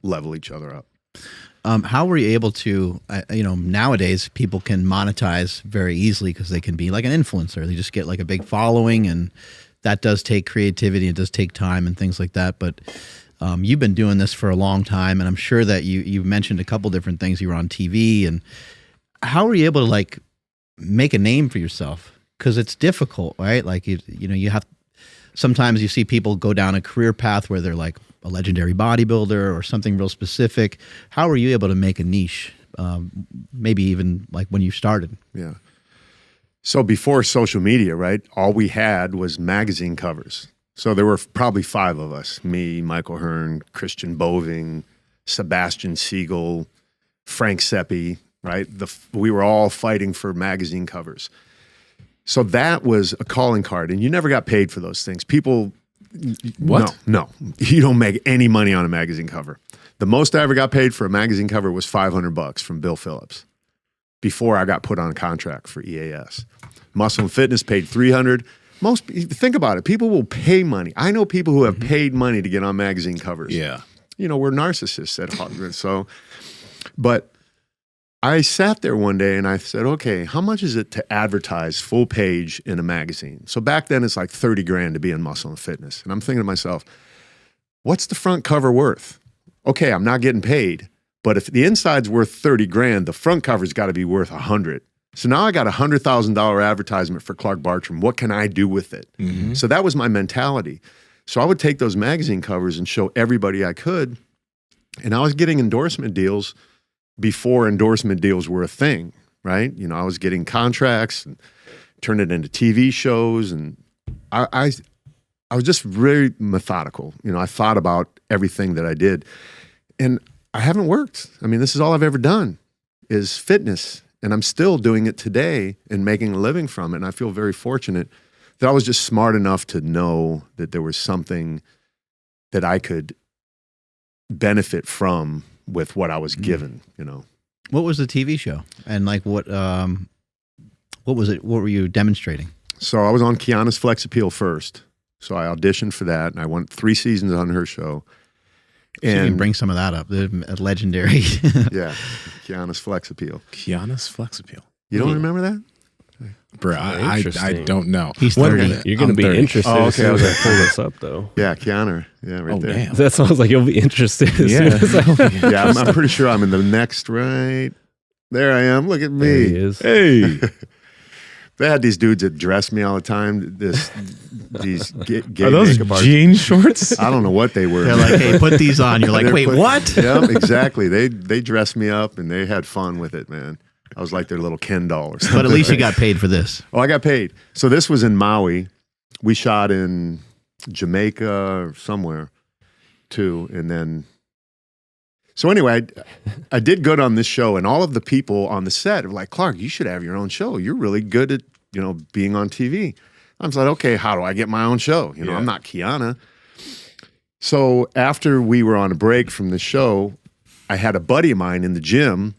B: level each other up.
A: How were you able to, nowadays people can monetize very easily because they can be like an influencer. They just get like a big following, and that does take creativity. It does take time and things like that. But you've been doing this for a long time, and I'm sure that you've mentioned a couple different things. You were on TV, and how were you able to like make a name for yourself? Because it's difficult, right? Like you have. Sometimes you see people go down a career path where they're like a legendary bodybuilder or something real specific. How were you able to make a niche? Maybe even like when you started.
B: Yeah. So before social media, right, all we had was magazine covers. So there were probably 5 of us, me, Michael Hearn, Christian Boving, Sebastian Siegel, Frank Seppi, right? We were all fighting for magazine covers. So that was a calling card, and you never got paid for those things. People,
C: What?
B: No, you don't make any money on a magazine cover. The most I ever got paid for a magazine cover was $500 from Bill Phillips before I got put on contract for EAS. Muscle and Fitness paid $300. Think about it. People will pay money. I know people who have paid money to get on magazine covers.
C: Yeah.
B: You know, we're narcissists at heart. So, but I sat there one day and I said, okay, how much is it to advertise full page in a magazine? So back then it's like 30 grand to be in Muscle and Fitness. And I'm thinking to myself, what's the front cover worth? Okay, I'm not getting paid, but if the inside's worth 30 grand, the front cover's got to be worth 100. So now I got a $100,000 advertisement for Clark Bartram. What can I do with it?
C: Mm-hmm.
B: So that was my mentality. So I would take those magazine covers and show everybody I could. And I was getting endorsement deals before endorsement deals were a thing, right? You know, I was getting contracts and turned it into TV shows. And I was just very methodical. You know, I thought about everything that I did. And I haven't worked. I mean, this is all I've ever done is fitness. And I'm still doing it today and making a living from it. And I feel very fortunate that I was just smart enough to know that there was something that I could benefit from with what I was given, you know.
A: What was the TV show? And like what was it? What were you demonstrating?
B: So I was on Kiana's Flex Appeal first. So I auditioned for that and I went 3 seasons on her show.
A: And so you can
B: And
A: bring some of that up. The legendary.
B: yeah, Kiana's Flex Appeal.
C: Kiana's Flex Appeal.
B: You don't remember that?
C: Bro, I
E: Interesting.
C: don't know.
A: He's
C: What
A: 30.
C: are the-
E: You're going to
C: I'm
E: be
C: 30.
E: interested
B: Oh,
E: as soon as
B: okay.
E: I pull this up, though.
B: Yeah, Kiana. Yeah, right
C: Oh,
B: there.
C: damn.
E: That sounds like you'll be interested as soon as I
B: Yeah, I'm pretty sure I'm in the next right. There I am. Look at me.
E: There he is.
C: Hey.
B: They had these dudes that dressed me all the time. These gay
C: Are those
B: makeup artists.
C: jean shorts?
B: I don't know what they were.
A: They're like, hey, put these on. You're like,
B: They're
A: wait,
B: put-
A: what?
B: Yep, exactly. They dressed me up and they had fun with it, man. I was like their little Ken doll or something.
A: But at least you got paid for this.
B: Oh, I got paid. So this was in Maui. We shot in Jamaica or somewhere too. And then, so anyway, I did good on this show, and all of the people on the set were like, Clark, you should have your own show. You're really good at, you know, being on TV. I was like, okay, how do I get my own show? You know,
C: Yeah.
B: I'm not Kiana. So after we were on a break from the show, I had a buddy of mine in the gym.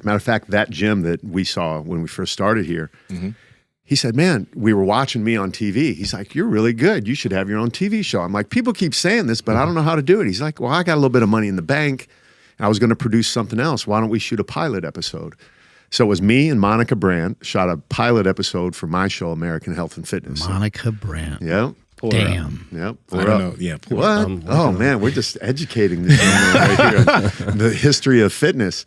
B: Matter of fact, that gym that we saw when we first started here,
C: Mhm.
B: he said, man, we were watching me on TV. He's like, you're really good. You should have your own TV show. I'm like, people keep saying this, but I don't know how to do it. He's like, well, I got a little bit of money in the bank. And I was going to produce something else. Why don't we shoot a pilot episode? So it was me and Monica Brandt shot a pilot episode for my show, American Health and Fitness.
A: Monica Brandt.
B: Yep.
C: Pull her up.
A: Damn.
B: Yep.
C: I
B: We're
C: don't
B: up.
C: know. Yeah. Pull her up.
B: What? Oh man, we're just educating this young man right here on the history of fitness.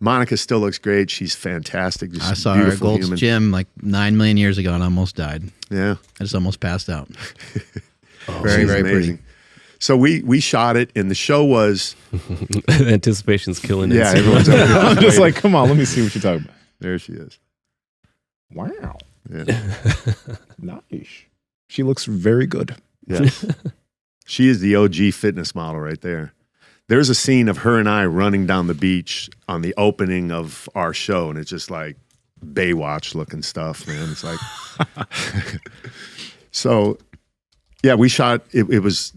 B: Monica still looks great. She's fantastic. Just
A: I saw her at
B: beautiful
A: Gold's
B: human.
A: Gym like 9 million years ago and I almost died.
B: Yeah.
A: I just almost passed out.
B: She's
A: very, very
B: amazing.
A: pretty.
B: So we shot it, and the show was
E: Anticipation's killing it.
B: yeah. Everyone's over here
C: I'm just
B: waiting.
C: like, come on, let me see what you're talking about.
B: There she is.
C: Wow.
B: Yeah.
C: Nice. She looks very good.
B: Yes. She is the OG fitness model right there. There's a scene of her and I running down the beach on the opening of our show, and it's just like Baywatch looking stuff, man. It's like so. Yeah, we shot. It was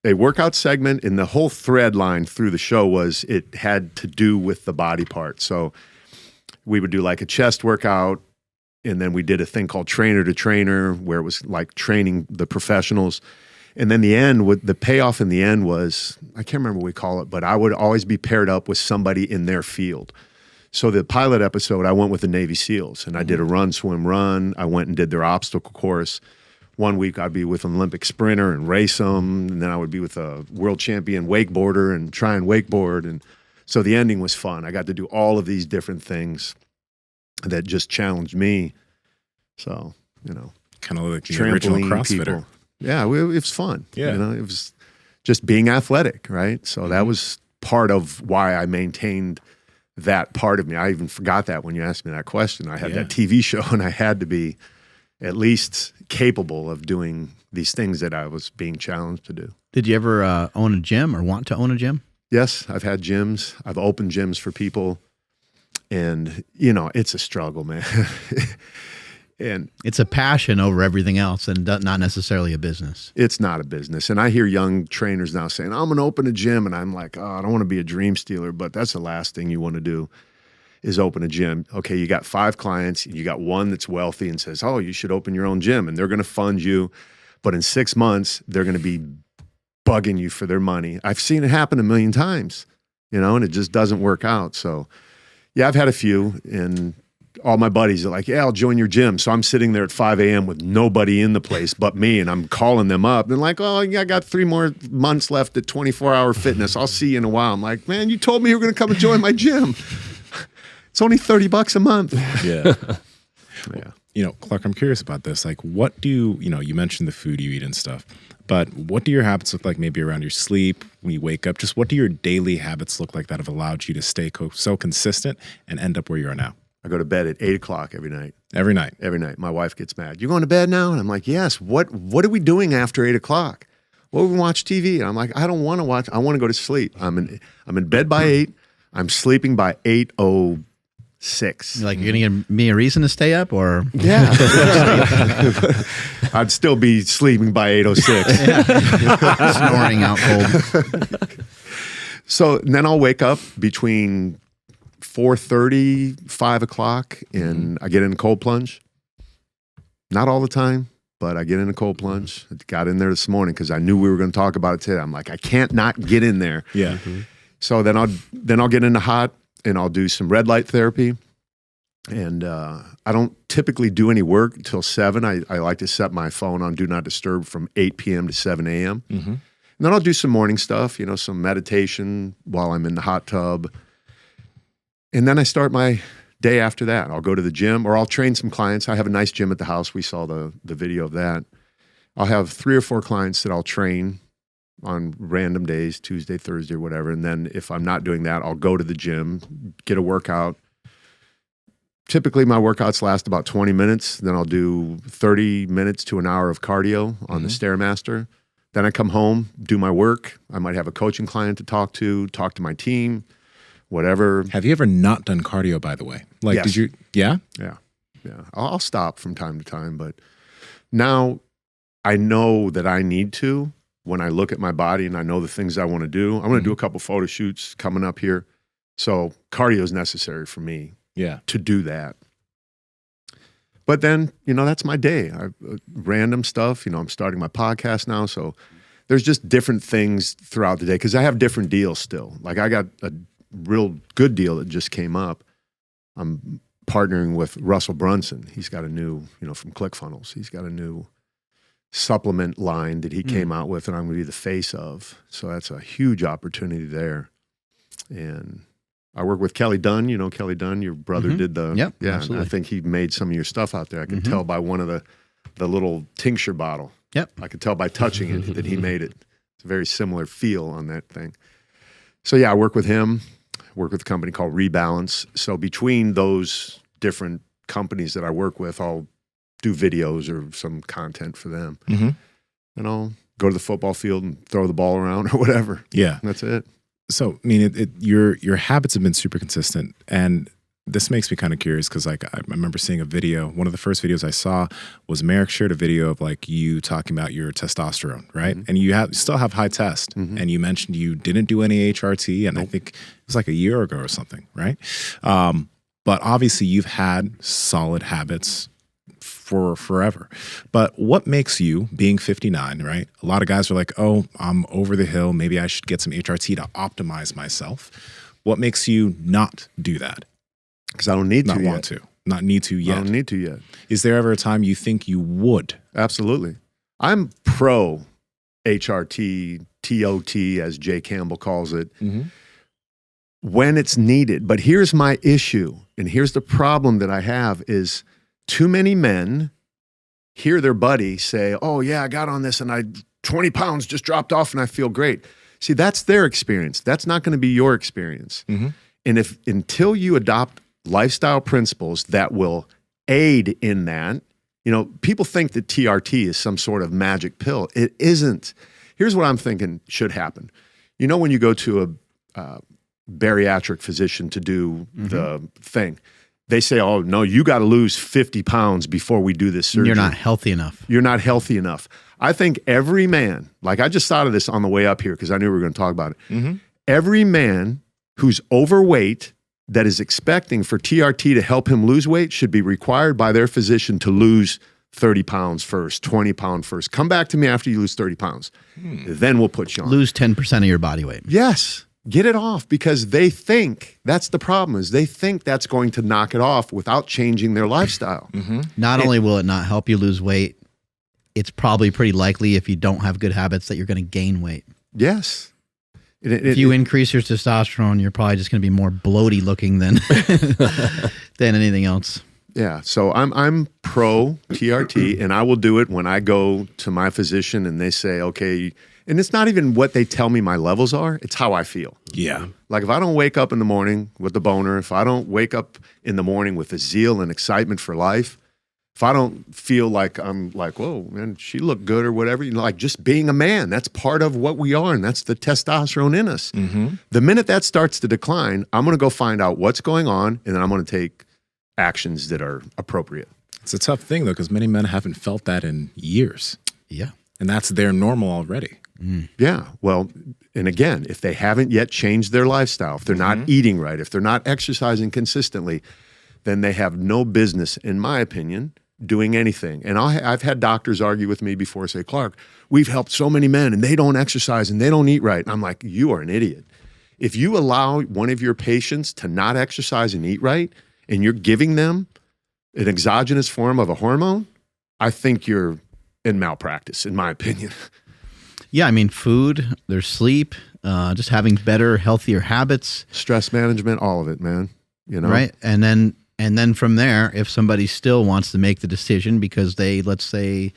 B: a workout segment, and the whole thread line through the show was it had to do with the body part. So we would do like a chest workout, and then we did a thing called trainer to trainer, where it was like training the professionals. And then the end, with the payoff in the end was, I can't remember what we call it, but I would always be paired up with somebody in their field. So the pilot episode, I went with the Navy SEALs, and I did a run, swim, run. I went and did their obstacle course. One week I'd be with an Olympic sprinter and race them, and then I would be with a world champion wakeboarder and try and wakeboard. And so the ending was fun. I got to do all of these different things that just challenged me. So, you know,
C: Kind of like the original
B: trampoline
C: CrossFitter.
B: people. Yeah, it was fun.
C: Yeah.
B: You know, it was just being athletic, right? So that was part of why I maintained that part of me. I even forgot that when you asked me that question. I had
C: Yeah.
B: that TV show and I had to be at least capable of doing these things that I was being challenged to do.
A: Did you ever own a gym or want to own a gym?
B: Yes, I've had gyms. I've opened gyms for people. And, you know, it's a struggle, man. And
A: it's a passion over everything else and not necessarily a business.
B: It's not a business. And I hear young trainers now saying, I'm going to open a gym. And I'm like, oh, I don't want to be a dream stealer, but that's the last thing you want to do is open a gym. Okay, you got 5 clients. You got one that's wealthy and says, oh, you should open your own gym. And they're going to fund you. But in 6 months, they're going to be bugging you for their money. I've seen it happen a million times, you know, and it just doesn't work out. So, yeah, I've had a few, and all my buddies are like, yeah, I'll join your gym. So I'm sitting there at 5 a.m. with nobody in the place but me, and I'm calling them up. They're like, oh, yeah, I got 3 more months left at 24-hour fitness. I'll see you in a while. I'm like, man, you told me you were going to come and join my gym. It's only $30 a month.
C: Yeah.
B: Yeah.
C: You know, Clark, I'm curious about this. Like, what do you know, you mentioned the food you eat and stuff, but what do your habits look like maybe around your sleep, when you wake up? Just what do your daily habits look like that have allowed you to stay so consistent and end up where you are now?
B: I go to bed at 8 o'clock every night.
C: Every night?
B: Every night. My wife gets mad. You going to bed now? And I'm like, yes. What are we doing after 8 o'clock? Well, we watch TV. And I'm like, I don't want to watch. I want to go to sleep. I'm in bed by 8. I'm sleeping by 8:06.
A: You're like, you're going to give me a reason to stay up, or?
B: Yeah. I'd still be sleeping by 8:06.
A: Snoring out cold.
B: So then I'll wake up between 4:30, 5 o'clock, and I get in a cold plunge. Not all the time, but I get in a cold plunge. I got in there this morning because I knew we were going to talk about it today. I'm like, I can't not get in there.
C: Yeah.
B: So then I'll get into hot, and I'll do some red light therapy. And I don't typically do any work until 7. I like to set my phone on Do Not Disturb from 8 p.m. to 7 a.m. And then I'll do some morning stuff, you know, some meditation while I'm in the hot tub. And then I start my day after that. I'll go to the gym, or I'll train some clients. I have a nice gym at the house. We saw the video of that. I'll have 3 or 4 clients that I'll train on random days, Tuesday, Thursday, or whatever. And then if I'm not doing that, I'll go to the gym, get a workout. Typically, my workouts last about 20 minutes. Then I'll do 30 minutes to an hour of cardio on the Stairmaster. Then I come home, do my work. I might have a coaching client to talk to my team, whatever.
C: Have you ever not done cardio, by the way? Like,
B: Yes.
C: did you? Yeah?
B: Yeah. I'll stop from time to time, but now I know that I need to. When I look at my body and I know the things I want to do, I'm going to do a couple photo shoots coming up here. So cardio is necessary for me
C: Yeah.
B: to do that. But then, you know, that's my day. Random stuff. You know, I'm starting my podcast now. So there's just different things throughout the day because I have different deals still. Like I got a real good deal that just came up. I'm partnering with Russell Brunson. He's got a new, you know, from ClickFunnels. He's got a new supplement line that he came out with, and I'm going to be the face of. So that's a huge opportunity there. And I work with Kelly Dunn. You know Kelly Dunn, your brother did the,
A: Yep,
B: yeah.
A: absolutely.
B: I think he made some of your stuff out there. I can tell by one of the little tincture bottle.
A: Yep.
B: I could tell by touching it that he made it. It's a very similar feel on that thing. So yeah, I work with him. Work with a company called Rebalance. So between those different companies that I work with, I'll do videos or some content for them. And I'll go to the football field and throw the ball around or whatever.
C: Yeah.
B: That's it.
C: So, I mean, your habits have been super consistent, and this makes me kind of curious because, like, I remember seeing a video. One of the first videos I saw was Merrick shared a video of like you talking about your testosterone, right? And you still have high test, and you mentioned you didn't do any HRT, and I think it was like a year ago or something, right? But obviously, you've had solid habits for forever. But what makes you, being 59, right? A lot of guys are like, oh, I'm over the hill. Maybe I should get some HRT to optimize myself. What makes you not do that?
B: Because I don't need to
C: Not
B: yet.
C: want to. Not need to yet.
B: I don't need to yet.
C: Is there ever a time you think you would?
B: Absolutely. I'm pro HRT, TOT, as Jay Campbell calls it, when it's needed. But here's my issue, and here's the problem that I have is too many men hear their buddy say, oh yeah, I got on this and 20 pounds just dropped off and I feel great. See, that's their experience. That's not going to be your experience. And until you adopt lifestyle principles that will aid in that, People think that TRT is some sort of magic pill. It isn't. Here's what I'm thinking should happen. When you go to a bariatric physician to do the thing, they say, oh, no, you got to lose 50 pounds before we do this surgery.
A: You're not healthy enough.
B: You're not healthy enough. I think every man, like I just thought of this on the way up here because I knew we were going to talk about it. Every man who's overweight that is expecting for TRT to help him lose weight should be required by their physician to lose 30 pounds first, 20 pounds first. Come back to me after you lose 30 pounds. Then we'll put you on.
A: Lose 10% of your body weight.
B: Yes. Get it off because they think, that's the problem, is they think that's going to knock it off without changing their lifestyle.
A: Not only will it not help you lose weight, it's probably pretty likely if you don't have good habits that you're going to gain weight.
B: Yes.
A: If you increase your testosterone, you're probably just going to be more bloaty looking than than anything else.
B: Yeah. So I'm pro TRT, and I will do it when I go to my physician and they say, okay, and it's not even what they tell me my levels are, it's how I feel.
C: Yeah.
B: Like if I don't wake up in the morning with the boner, if I don't wake up in the morning with the zeal and excitement for life, if I don't feel like I'm like, whoa, man, she looked good or whatever, like just being a man, that's part of what we are, and that's the testosterone in us. The minute that starts to decline, I'm going to go find out what's going on, and then I'm going to take actions that are appropriate.
C: It's a tough thing, though, because many men haven't felt that in years.
A: Yeah.
C: And that's their normal already.
B: Yeah. Well, and again, if they haven't yet changed their lifestyle, if they're not eating right, if they're not exercising consistently, then they have no business, in my opinion, doing anything. And I've had doctors argue with me before, say, Clark, we've helped so many men and they don't exercise and they don't eat right. And I'm like, you are an idiot. If you allow one of your patients to not exercise and eat right, and you're giving them an exogenous form of a hormone, I think you're in malpractice, in my opinion.
A: Yeah, I mean, food, their sleep, just having better, healthier habits,
B: stress management, all of it, man.
A: Right, and then from there, if somebody still wants to make the decision because let's say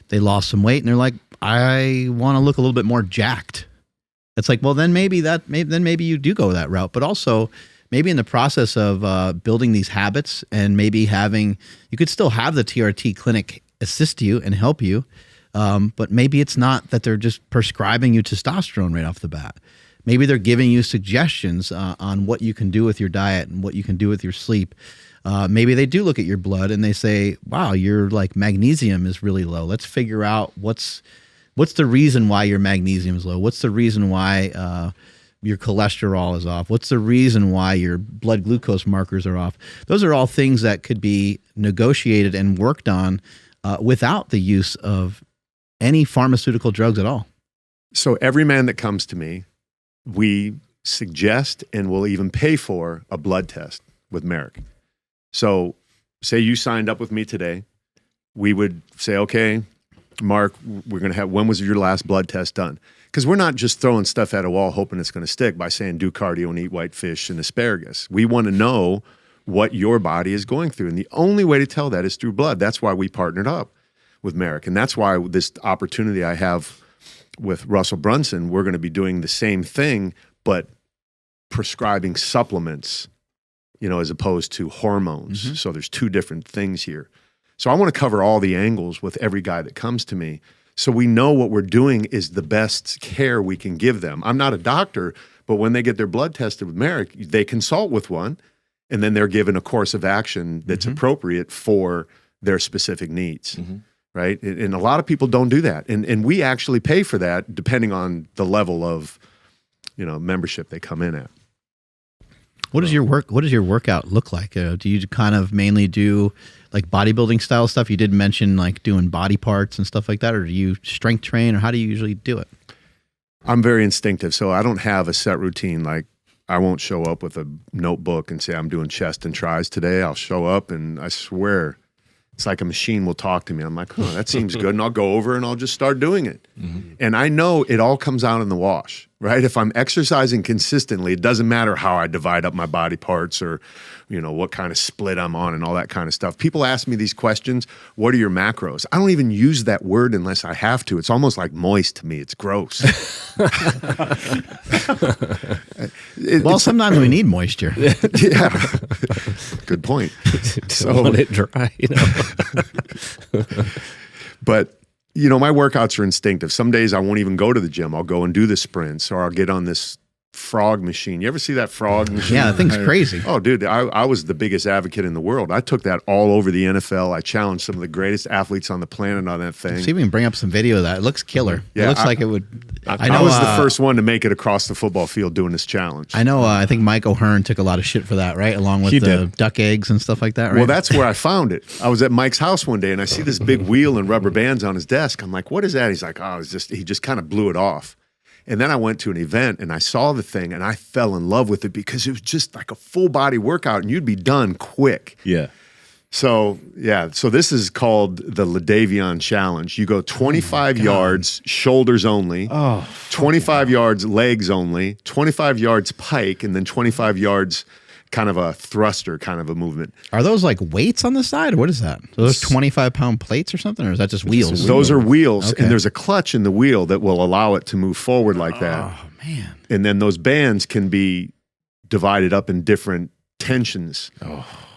A: they lost some weight and they're like, I want to look a little bit more jacked. It's like, well, then maybe you do go that route, but also maybe in the process of building these habits and maybe you could still have the TRT clinic assist you and help you. But maybe it's not that they're just prescribing you testosterone right off the bat. Maybe they're giving you suggestions on what you can do with your diet and what you can do with your sleep. Maybe they do look at your blood and they say, wow, your magnesium is really low. Let's figure out what's the reason why your magnesium is low. What's the reason why your cholesterol is off? What's the reason why your blood glucose markers are off? Those are all things that could be negotiated and worked on without the use of any pharmaceutical drugs at all.
B: So every man that comes to me, we suggest and will even pay for a blood test with Merrick. So say you signed up with me today, we would say, okay, Mark, we're going to have, when was your last blood test done? Because we're not just throwing stuff at a wall hoping it's going to stick by saying do cardio and eat white fish and asparagus. We want to know what your body is going through. And the only way to tell that is through blood. That's why we partnered up with Merrick. And that's why this opportunity I have with Russell Brunson, we're going to be doing the same thing, but prescribing supplements, as opposed to hormones. So there's two different things here. So I want to cover all the angles with every guy that comes to me. So we know what we're doing is the best care we can give them. I'm not a doctor, but when they get their blood tested with Merrick, they consult with one, and then they're given a course of action that's appropriate for their specific needs. Right? And a lot of people don't do that. And we actually pay for that depending on the level of, membership they come in at.
A: What does your workout look like? Do you kind of mainly do like bodybuilding style stuff? You did mention like doing body parts and stuff like that, or do you strength train, or how do you usually do it?
B: I'm very instinctive, so I don't have a set routine. Like I won't show up with a notebook and say I'm doing chest and tris today. I'll show up and I swear it's like a machine will talk to me. I'm like, oh, that seems good. And I'll go over and I'll just start doing it. And I know it all comes out in the wash, right? If I'm exercising consistently, it doesn't matter how I divide up my body parts or, what kind of split I'm on and all that kind of stuff. People ask me these questions. What are your macros? I don't even use that word unless I have to. It's almost like moist to me. It's gross.
A: Well, sometimes we need moisture.
B: Yeah. Good point.
E: So want it dry, you know.
B: But you know, my workouts are instinctive. Some days I won't even go to the gym. I'll go and do the sprints, or I'll get on this frog machine. You ever see that frog machine?
A: Yeah, that thing's crazy.
B: Oh, dude, I was the biggest advocate in the world. I took that all over the NFL. I challenged some of the greatest athletes on the planet on that thing.
A: See if we can bring up some video of that. It looks killer.
B: Yeah,
A: it looks like it would.
B: I was the first one to make it across the football field doing this challenge.
A: I know. I think Mike O'Hearn took a lot of shit for that, right? Along with
C: He
A: the
C: did.
A: duck eggs and stuff like that, right?
B: Well, that's where I found it. I was at Mike's house one day and I see this big wheel and rubber bands on his desk. I'm like, what is that? He's like, oh, he just kind of blew it off. And then I went to an event and I saw the thing and I fell in love with it because it was just like a full body workout and you'd be done quick.
C: Yeah.
B: So, yeah. So this is called the Ladavion challenge. You go 25 yards, shoulders only, 25 yards, legs only, 25 yards pike, and then 25 yards kind of a thruster kind of a movement.
A: Are those like weights on the side? Or what is that? Are those 25-pound plates or something? Or is that just wheels?
B: Those are wheels,
A: Okay.
B: and there's a clutch in the wheel that will allow it to move forward like that.
A: Oh, man.
B: And then those bands can be divided up in different tensions.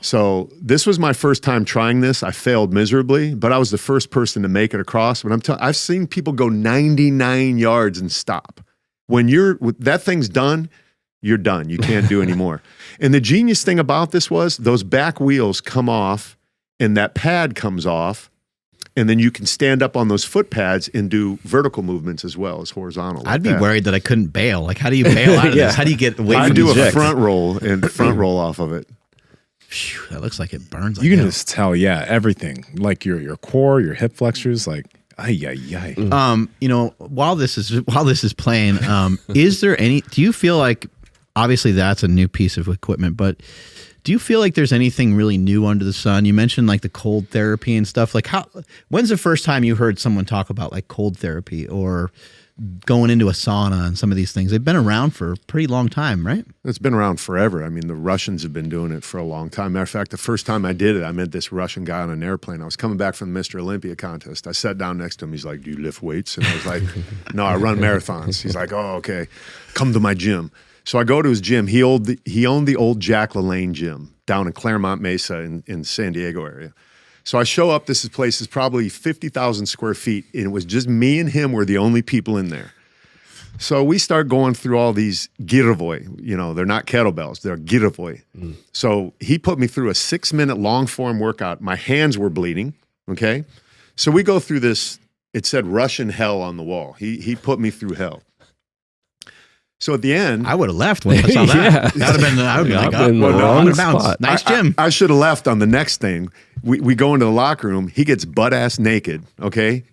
B: So this was my first time trying this. I failed miserably, but I was the first person to make it across. But I've seen people go 99 yards and stop. When that thing's done, you're done. You can't do anymore. And the genius thing about this was those back wheels come off and that pad comes off. And then you can stand up on those foot pads and do vertical movements as well as horizontal.
A: I'd be worried that I couldn't bail. Like, how do you bail out of this? How do you get away
B: I
A: from
B: do
A: these
B: a front roll and front roll off of it.
A: Phew, that looks like it burns. Like
C: You can
A: hell.
C: just tell, everything. Like your core, your hip flexors, like, ay.
A: You know, while this is playing, is there any? Do you feel like, obviously that's a new piece of equipment, but do you feel like there's anything really new under the sun? You mentioned like the cold therapy and stuff. Like, when's the first time you heard someone talk about like cold therapy or going into a sauna and some of these things? They've been around for a pretty long time, right?
B: It's been around forever. I mean, the Russians have been doing it for a long time. Matter of fact, the first time I did it, I met this Russian guy on an airplane. I was coming back from the Mr. Olympia contest. I sat down next to him. He's like, do you lift weights? And I was like, no, I run marathons. He's like, oh, okay. Come to my gym. So I go to his gym. He owned the old Jack LaLanne gym down in Claremont Mesa in San Diego area. So I show up. This place is probably 50,000 square feet, and it was just me and him were the only people in there. So we start going through all these girovoi. You know, they're not kettlebells. They're girovoi. So he put me through a 6-minute long form workout. My hands were bleeding, okay? So we go through this. It said Russian hell on the wall. He put me through hell. So at the end,
A: I would have left when I saw that.
E: Yeah.
A: That would have been. I would have been like,
E: I've been
A: oh,
E: in the
A: no,
E: wrong
A: I'm gonna bounce.
E: spot.
A: Nice gym.
B: I should have left on the next thing. We go into the locker room. He gets butt ass naked. Okay,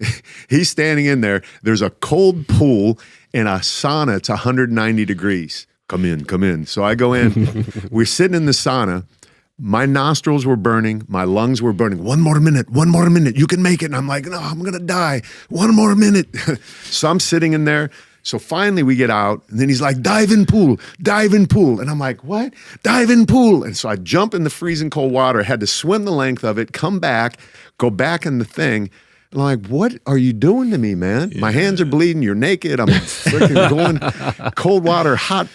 B: he's standing in there. There's a cold pool and a sauna. It's 190 degrees. Come in. So I go in. We're sitting in the sauna. My nostrils were burning. My lungs were burning. One more minute. You can make it. And I'm like, no, I'm gonna die. One more minute. So I'm sitting in there. So finally we get out, and then he's like, dive in pool. And I'm like, what? Dive in pool. And so I jump in the freezing cold water, had to swim the length of it, come back, go back in the thing. And I'm like, what are you doing to me, man? My hands are bleeding. You're naked. I'm freaking going cold water, hot.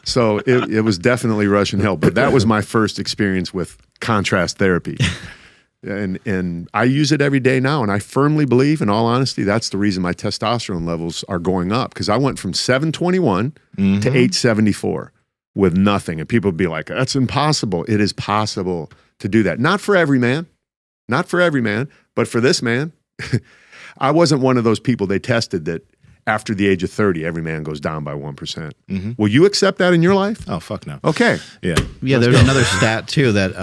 B: So it was definitely Russian hell. But that was my first experience with contrast therapy. And I use it every day now, and I firmly believe, in all honesty, that's the reason my testosterone levels are going up, because I went from 721 to 874 with nothing. And people would be like, that's impossible. It is possible to do that. Not for every man, but for this man. I wasn't one of those people they tested that after the age of 30, every man goes down by 1%. Will you accept that in your life?
C: Oh, fuck no.
B: Okay.
C: Yeah.
A: Yeah, there's another stat too that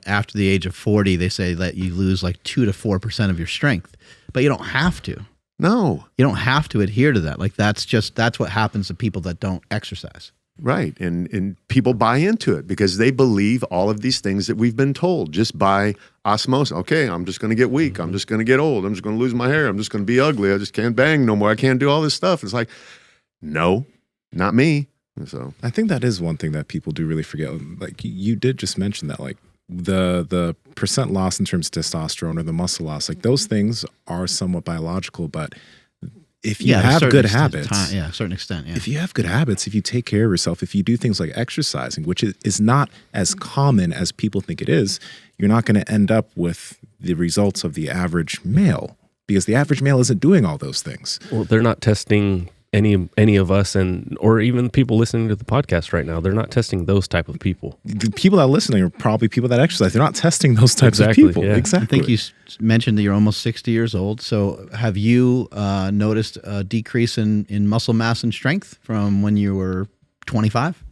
A: after the age of 40, they say that you lose like 2 to 4% of your strength, but you don't have to.
B: No.
A: You don't have to adhere to that. Like that's what happens to people that don't exercise.
B: Right. And people buy into it because they believe all of these things that we've been told just by osmosis. Okay, I'm just going to get weak. I'm just going to get old. I'm just going to lose my hair. I'm just going to be ugly. I just can't bang no more. I can't do all this stuff. It's like, no, not me. So
C: I think that is one thing that people do really forget. Like you did just mention that, like the percent loss in terms of testosterone or the muscle loss, like those things are somewhat biological, but if you have good habits,
A: a certain extent, yeah.
C: if you have good habits, if you take care of yourself, if you do things like exercising, which is not as common as people think it is, you're not going to end up with the results of the average male, because the average male isn't doing all those things.
E: Well, they're not testing any of us, or even people listening to the podcast right now. They're not testing those type of people.
C: The people that are listening are probably people that exercise. They're not testing those types
E: Exactly,
C: of people.
E: yeah.
C: Exactly.
A: I think you mentioned that you're almost 60 years old. So have you noticed a decrease in muscle mass and strength from when you were 25?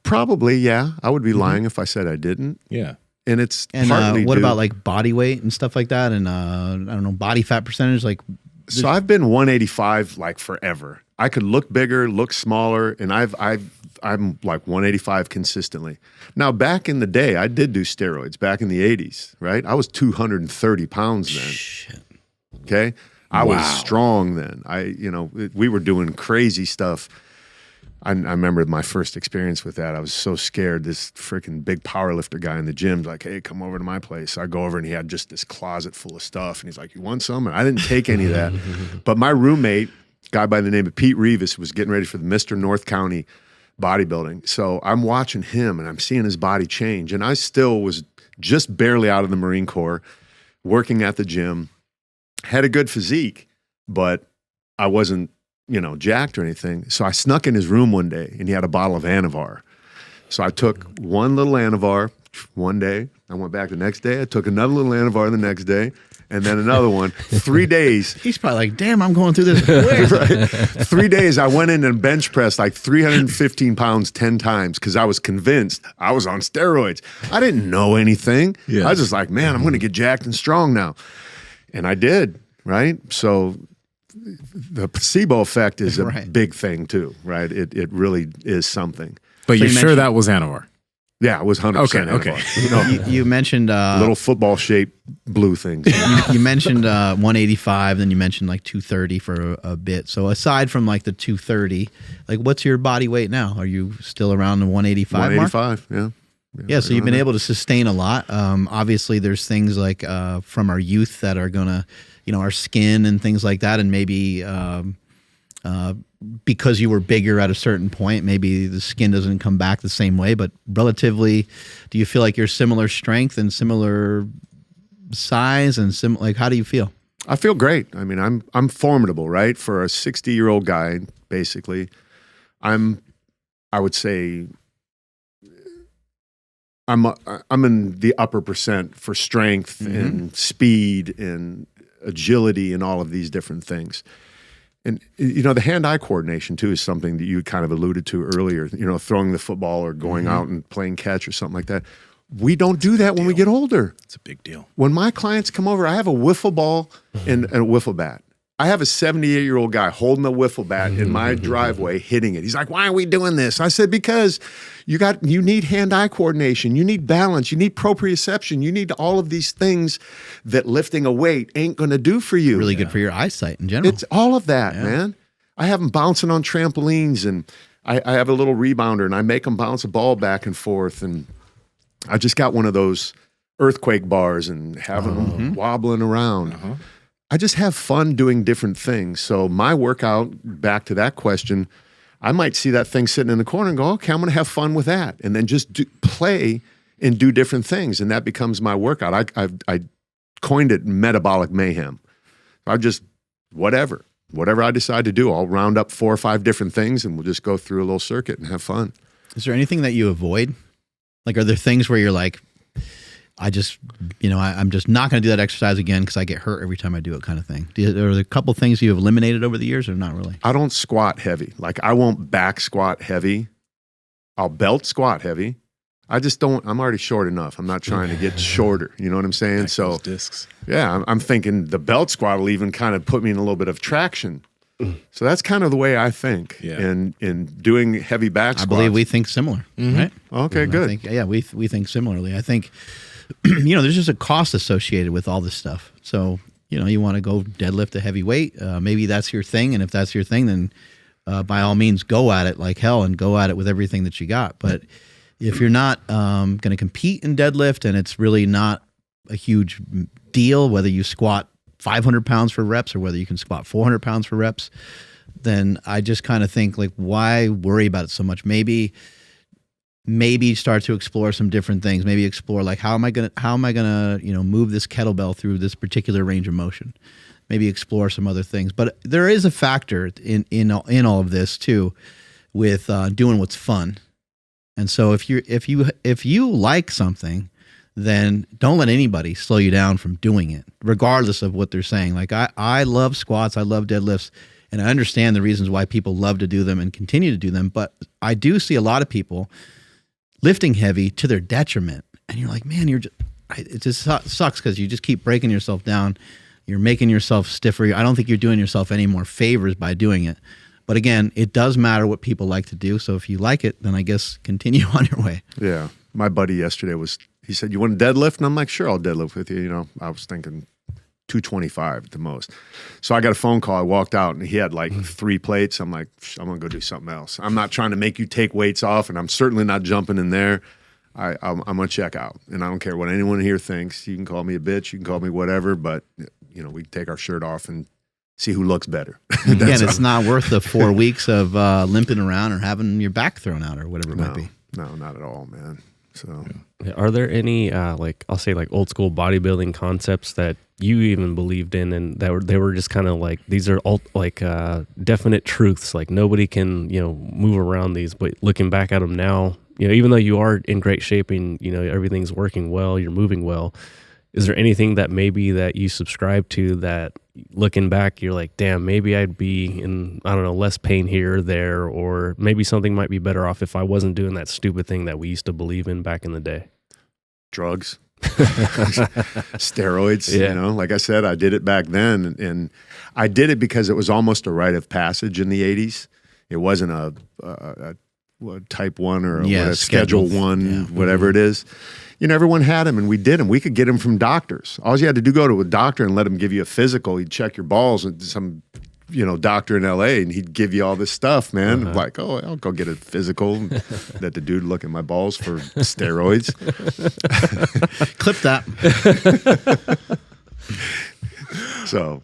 B: Probably, yeah. I would be lying if I said I didn't.
C: Yeah.
B: And it's
A: And
B: partly
A: what
B: due-
A: about like body weight and stuff like that? And I don't know, body fat percentage? Like,
B: So I've been 185 like forever. I could look bigger, look smaller, and I'm like 185 consistently. Now, back in the day, I did do steroids back in the 80s, right? I was 230 pounds then.
A: shit.
B: Okay. I was strong then. We were doing crazy stuff. I remember my first experience with that. I was so scared. This freaking big power lifter guy in the gym's like, hey, come over to my place. I go over and he had just this closet full of stuff. And he's like, you want some? And I didn't take any of that. But my roommate, guy by the name of Pete Rivas, was getting ready for the Mr. North County bodybuilding. So I'm watching him and I'm seeing his body change. And I still was just barely out of the Marine Corps, working at the gym, had a good physique, but I wasn't, jacked or anything. So I snuck in his room one day and he had a bottle of Anavar. So I took one little Anavar one day. I went back the next day. I took another little Anavar the next day and then another one. 3 days.
A: He's probably like, damn, I'm going through this quick.
B: Right. 3 days I went in and bench pressed like 315 pounds 10 times because I was convinced I was on steroids. I didn't know anything.
C: Yeah.
B: I was just like, man, I'm going to get jacked and strong now. And I did, right? So the placebo effect is a
A: Right.
B: big thing too, right? It really is something.
C: But
A: So
C: you're
A: you
C: sure
A: mentioned-
C: that was Anavar?
B: Yeah, it was 100%.
C: Okay.
B: Anavar.
A: You mentioned
B: Little football shaped blue things.
A: you mentioned 185, then you mentioned like 230 for a bit. So aside from like the 230, like what's your body weight now? Are you still around the 185 mark?
B: 185, yeah.
A: Yeah, so you've been able to sustain a lot. Obviously, there's things like from our youth that are gonna, our skin and things like that, and maybe because you were bigger at a certain point, maybe the skin doesn't come back the same way. But relatively, do you feel like you're similar strength and similar size and like how do you feel?
B: I feel great. I mean, I'm formidable, right? For a 60-year-old guy, basically, I would say I'm in the upper percent for strength and speed and agility and all of these different things. And the hand-eye coordination too is something that you kind of alluded to earlier. Throwing the football or going out and playing catch or something like that. We don't do that when we get older.
C: It's a big deal.
B: When my clients come over, I have a wiffle ball and a wiffle bat. I have a 78-year-old guy holding a wiffle bat in my driveway, hitting it. He's like, "Why are we doing this?" I said, "Because you need hand-eye coordination, you need balance, you need proprioception, you need all of these things that lifting a weight ain't going to do for you."
A: Really good for your eyesight in general.
B: It's all of that, man. I have them bouncing on trampolines, and I have a little rebounder, and I make them bounce a ball back and forth, and I just got one of those earthquake bars and having them wobbling around. I just have fun doing different things. So my workout, back to that question, I might see that thing sitting in the corner and go, okay, I'm going to have fun with that. And then just play and do different things. And that becomes my workout. I coined it Metabolic Mayhem. I just, whatever I decide to do, I'll round up 4 or 5 different things and we'll just go through a little circuit and have fun.
A: Is there anything that you avoid? Like, are there things where you're like, I'm just not going to do that exercise again because I get hurt every time I do it, kind of thing? Are there a couple things you have eliminated over the years, or not really?
B: I don't squat heavy. Like, I won't back squat heavy. I'll belt squat heavy. I just don't. I'm already short enough. I'm not trying to get shorter. You know what I'm saying? So,
C: discs.
B: yeah, I'm thinking the belt squat will even kind of put me in a little bit of traction. So that's kind of the way I think.
C: Yeah.
B: In doing heavy back squats.
A: I believe we think similar, right?
B: Okay,
A: I
B: good.
A: think, we think similarly. I think, there's just a cost associated with all this stuff. So, you want to go deadlift a heavy weight. Maybe that's your thing. And if that's your thing, then by all means, go at it like hell and go at it with everything that you got. But if you're not going to compete in deadlift and it's really not a huge deal, whether you squat 500 pounds for reps or whether you can squat 400 pounds for reps, then I just kind of think like, why worry about it so much? Maybe start to explore some different things. Maybe explore like, how am I gonna, move this kettlebell through this particular range of motion? Maybe explore some other things. But there is a factor in all of this too, with doing what's fun. And so if you like something, then don't let anybody slow you down from doing it, regardless of what they're saying. Like I love squats, I love deadlifts, and I understand the reasons why people love to do them and continue to do them. But I do see a lot of people lifting heavy to their detriment, and you're like, man, it just sucks because you just keep breaking yourself down. You're making yourself stiffer. I don't think you're doing yourself any more favors by doing it. But again, it does matter what people like to do. So if you like it, then I guess continue on your way.
B: Yeah. My buddy yesterday he said, you want to deadlift? And I'm like, sure, I'll deadlift with you. I was thinking 225 at the most. So I got a phone call. I walked out and he had like 3 plates. I'm like, I'm going to go do something else. I'm not trying to make you take weights off, and I'm certainly not jumping in there. I'm going to check out, and I don't care what anyone here thinks. You can call me a bitch. You can call me whatever, but we can take our shirt off and see who looks better.
A: Again, it's not worth the 4 weeks of limping around or having your back thrown out or whatever it might be.
B: No, not at all, man. So,
E: are there any I'll say like old school bodybuilding concepts that you even believed in, and that they were just kind of like, these are all like definite truths, like nobody can move around these? But looking back at them now, even though you are in great shape and everything's working well, you're moving well, is there anything that maybe that you subscribe to that looking back you're like, damn, maybe I'd be in, I don't know, less pain here or there, or maybe something might be better off if I wasn't doing that stupid thing that we used to believe in back in the day?
B: Drugs, steroids, like I said, I did it back then, and I did it because it was almost a rite of passage in the 80s. It wasn't a type 1 or a schedule 1, whatever it is. Everyone had them, and we did them. We could get them from doctors. All you had to do, go to a doctor and let him give you a physical. He'd check your balls, and some, doctor in LA, and he'd give you all this stuff, man. Like, oh, I'll go get a physical. Let the dude look at my balls for steroids.
A: Clip that.
B: So,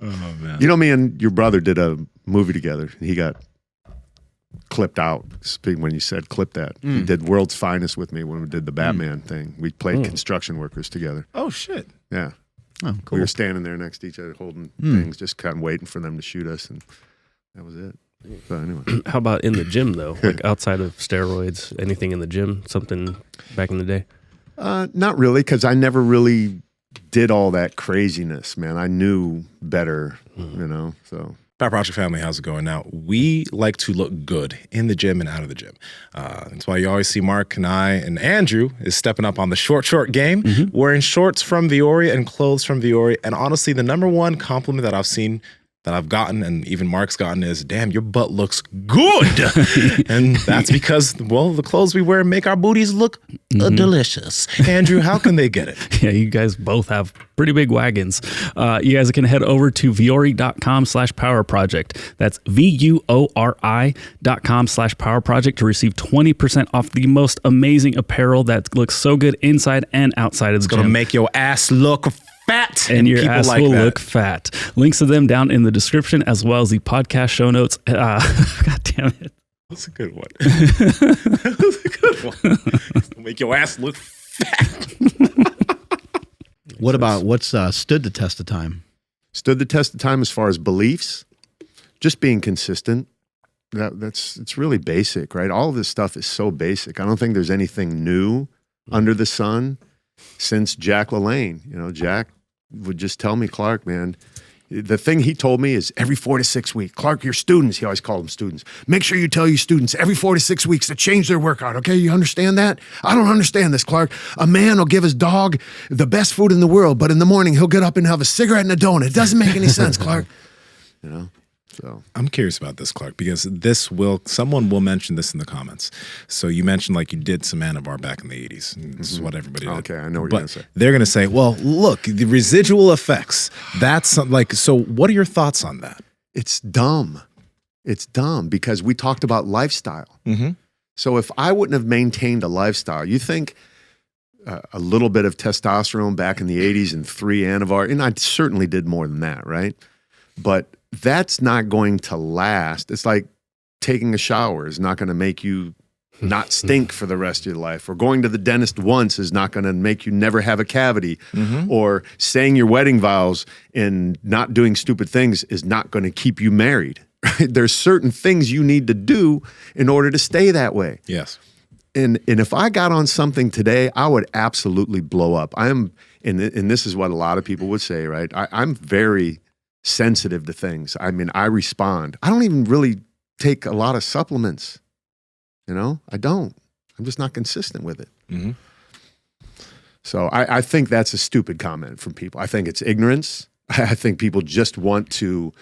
B: me and your brother did a movie together. He got clipped out. When you said clip that, he did World's Finest with me when we did the Batman thing. We played construction workers together.
C: Oh shit!
B: Yeah.
A: Oh, cool.
B: We were standing there next to each other, holding things, just kind of waiting for them to shoot us, and that was it. So anyway,
E: how about in the gym though? Like outside of steroids, anything in the gym? Something back in the day?
B: Not really, because I never really did all that craziness, man. I knew better, So.
C: Power Project family, how's it going? Now, we like to look good in the gym and out of the gym. That's why you always see Mark and I and Andrew is stepping up on the short game, wearing shorts from Viore and clothes from Viore. And honestly, the number one compliment that I've seen, that I've gotten, and even Mark's gotten, is, damn, your butt looks good. And that's because, the clothes we wear make our booties look delicious. Andrew, how can they get it?
D: Yeah, you guys both have pretty big wagons. You guys can head over to viore.com/power project. That's VUORI.com/power project to receive 20% off the most amazing apparel that looks so good inside and outside of the gym.
C: It's going to make your ass look fat,
D: and your ass will
C: that.
D: look fat. Links to them down in the description, as well as the podcast show notes. God damn it.
C: That's a good one. That's a good one. Make your ass look fat.
A: What's stood the test of time?
B: Stood the test of time as far as beliefs, just being consistent. It's really basic, right? All of this stuff is so basic. I don't think there's anything new under the sun since Jack LaLanne. Jack would just tell me, Clark, man, the thing he told me is every 4 to 6 weeks, Clark, your students, he always called them students, make sure you tell your students every 4 to 6 weeks to change their workout, okay? You understand that? I don't understand this, Clark. A man will give his dog the best food in the world, but in the morning he'll get up and have a cigarette and a donut. It doesn't make any sense, Clark. So
C: I'm curious about this, Clark, because someone will mention this in the comments. So you mentioned like you did some Anavar back in the 80s. And this is what everybody did.
B: Okay, I know what you're going to say.
C: They're going to say, well, look, the residual effects, that's like, so what are your thoughts on that?
B: It's dumb. It's dumb because we talked about lifestyle. So if I wouldn't have maintained a lifestyle, you think a little bit of testosterone back in the 80s and 3 Anavar, and I certainly did more than that, right? But that's not going to last. It's like taking a shower is not going to make you not stink for the rest of your life, or going to the dentist once is not going to make you never have a cavity, or saying your wedding vows and not doing stupid things is not going to keep you married. Right? There's certain things you need to do in order to stay that way.
C: Yes.
B: And if I got on something today, I would absolutely blow up. And this is what a lot of people would say, right? I'm very sensitive to things. I mean, I respond. I don't even really take a lot of supplements. You know, I don't. I'm just not consistent with it.
C: Mm-hmm.
B: So I think that's a stupid comment from people. I think it's ignorance. I think people just want to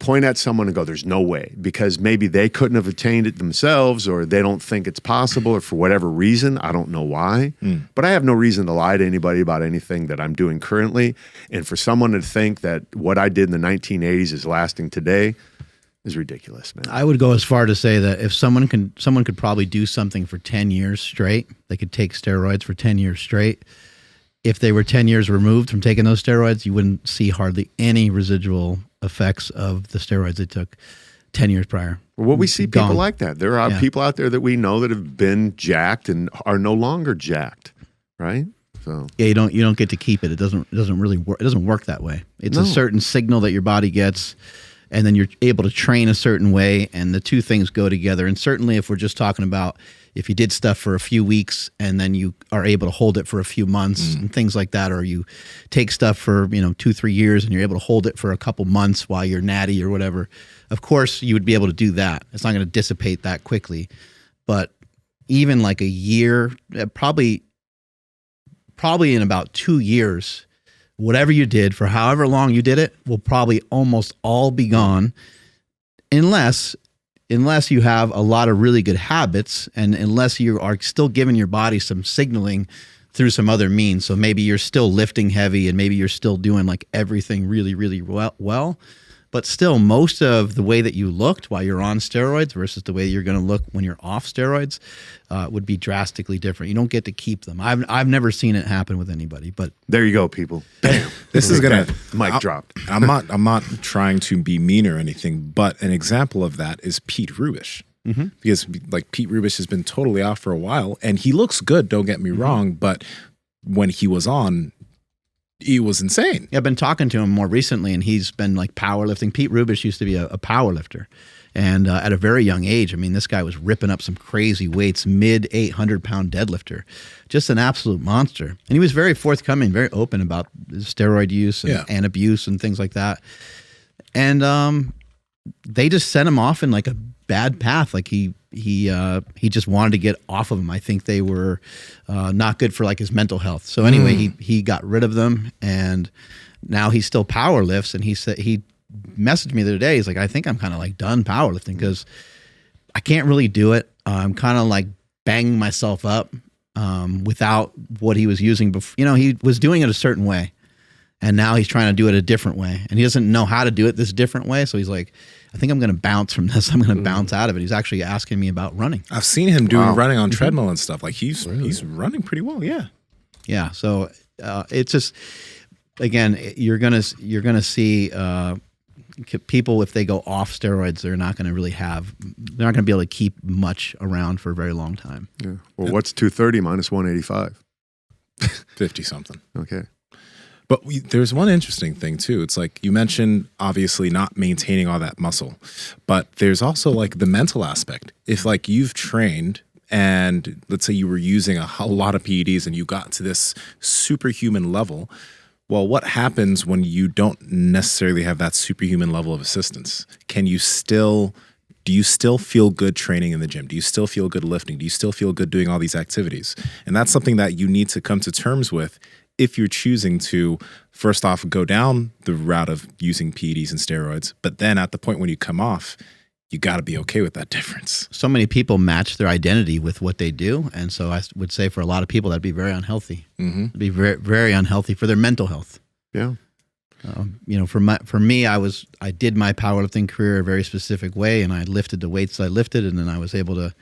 B: point at someone and go, there's no way, because maybe they couldn't have attained it themselves, or they don't think it's possible, or for whatever reason. I don't know why. But I have no reason to lie to anybody about anything that I'm doing currently. And for someone to think that what I did in the 1980s is lasting today is ridiculous, man.
A: I would go as far to say that if someone could probably do something for 10 years straight, they could take steroids for 10 years straight. If they were 10 years removed from taking those steroids, you wouldn't see hardly any residual effects of the steroids they took 10 years prior.
B: Well, we see people
A: Gone.
B: like that. There are people out there that we know that have been jacked and are no longer jacked, right? So
A: yeah, you don't get to keep it. It doesn't really work. It doesn't work that way. It's a certain signal that your body gets, and then you're able to train a certain way, and the two things go together. And certainly if we're just talking about if you did stuff for a few weeks and then you are able to hold it for a few months and things like that, or you take stuff for 2-3 years and you're able to hold it for a couple months while you're natty or whatever, of course you would be able to do that. It's not going to dissipate that quickly. But even like a year, probably in about 2 years, whatever you did for however long you did it will probably almost all be gone, unless you have a lot of really good habits, and unless you are still giving your body some signaling through some other means. So maybe you're still lifting heavy, and maybe you're still doing like everything really, really well. But still, most of the way that you looked while you're on steroids versus the way you're going to look when you're off steroids would be drastically different. You don't get to keep them. I've never seen it happen with anybody. But
B: there you go, people. Bam.
C: This is gonna
B: mic dropped.
C: I'm not trying to be mean or anything, but an example of that is Pete Rubish. Because like Pete Rubish has been totally off for a while, and he looks good. Don't get me wrong, but when he was on, he was insane.
A: Yeah, I've been talking to him more recently, and he's been like powerlifting. Pete Rubish used to be a power lifter. And at a very young age, I mean, this guy was ripping up some crazy weights, mid 800-pound deadlifter, just an absolute monster. And he was very forthcoming, very open about his steroid use and abuse and things like that. And they just sent him off in like a bad path. Like he just wanted to get off of them. I think they were not good for like his mental health. So anyway, he got rid of them, and now he still power lifts. And he said, he messaged me the other day. He's like, I think I'm kind of like done powerlifting because I can't really do it. I'm kind of like banging myself up without what he was using before. He was doing it a certain way, and now he's trying to do it a different way, and he doesn't know how to do it this different way. So he's like, I think I'm going to bounce from this. I'm going to bounce out of it. He's actually asking me about running.
C: I've seen him doing running on treadmill and stuff. Like he's running pretty well. Yeah.
A: Yeah. So it's just, again, you're gonna see people, if they go off steroids, they're not going to be able to keep much around for a very long time.
B: Yeah. Well, what's 230 minus 185?
C: 50 something.
B: Okay.
C: But there's one interesting thing too. It's like you mentioned, obviously not maintaining all that muscle, but there's also like the mental aspect. If like you've trained and let's say you were using a lot of PEDs and you got to this superhuman level, well, what happens when you don't necessarily have that superhuman level of assistance? Do you still feel good training in the gym? Do you still feel good lifting? Do you still feel good doing all these activities? And that's something that you need to come to terms with if you're choosing to, first off, go down the route of using PEDs and steroids, but then at the point when you come off, you got to be okay with that difference.
A: So many people match their identity with what they do, and so I would say for a lot of people that'd be very unhealthy. It'd be very, very unhealthy for their mental health.
B: Yeah.
A: For me, I did my powerlifting career a very specific way, and I lifted the weights I lifted, and then I was able to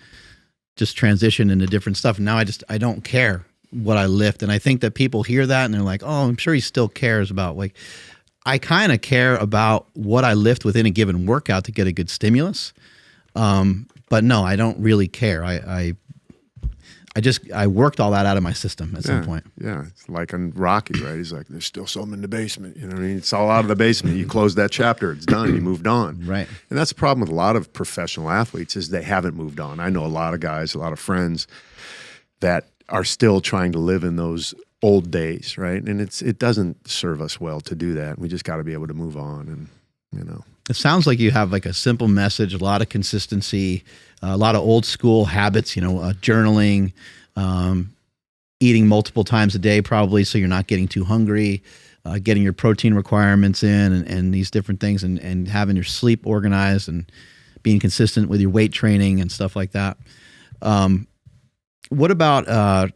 A: just transition into different stuff. And now I don't care. what I lift. And I think that people hear that and they're like, oh, I'm sure he still cares about, like, I kind of care about what I lift within a given workout to get a good stimulus. But no, I don't really care. I worked all that out of my system at some point.
B: Yeah, it's like in Rocky, right? He's like, there's still something in the basement. You know what I mean? It's all out of the basement. You close that chapter, it's done. You moved on.
A: Right.
B: And that's the problem with a lot of professional athletes is they haven't moved on. I know a lot of guys, a lot of friends that are still trying to live in those old days, right? And it doesn't serve us well to do that. We just got to be able to move on, and you know.
A: It sounds like you have like a simple message, a lot of consistency, a lot of old school habits, journaling, eating multiple times a day probably so you're not getting too hungry, getting your protein requirements in and these different things, and having your sleep organized and being consistent with your weight training and stuff like that. What about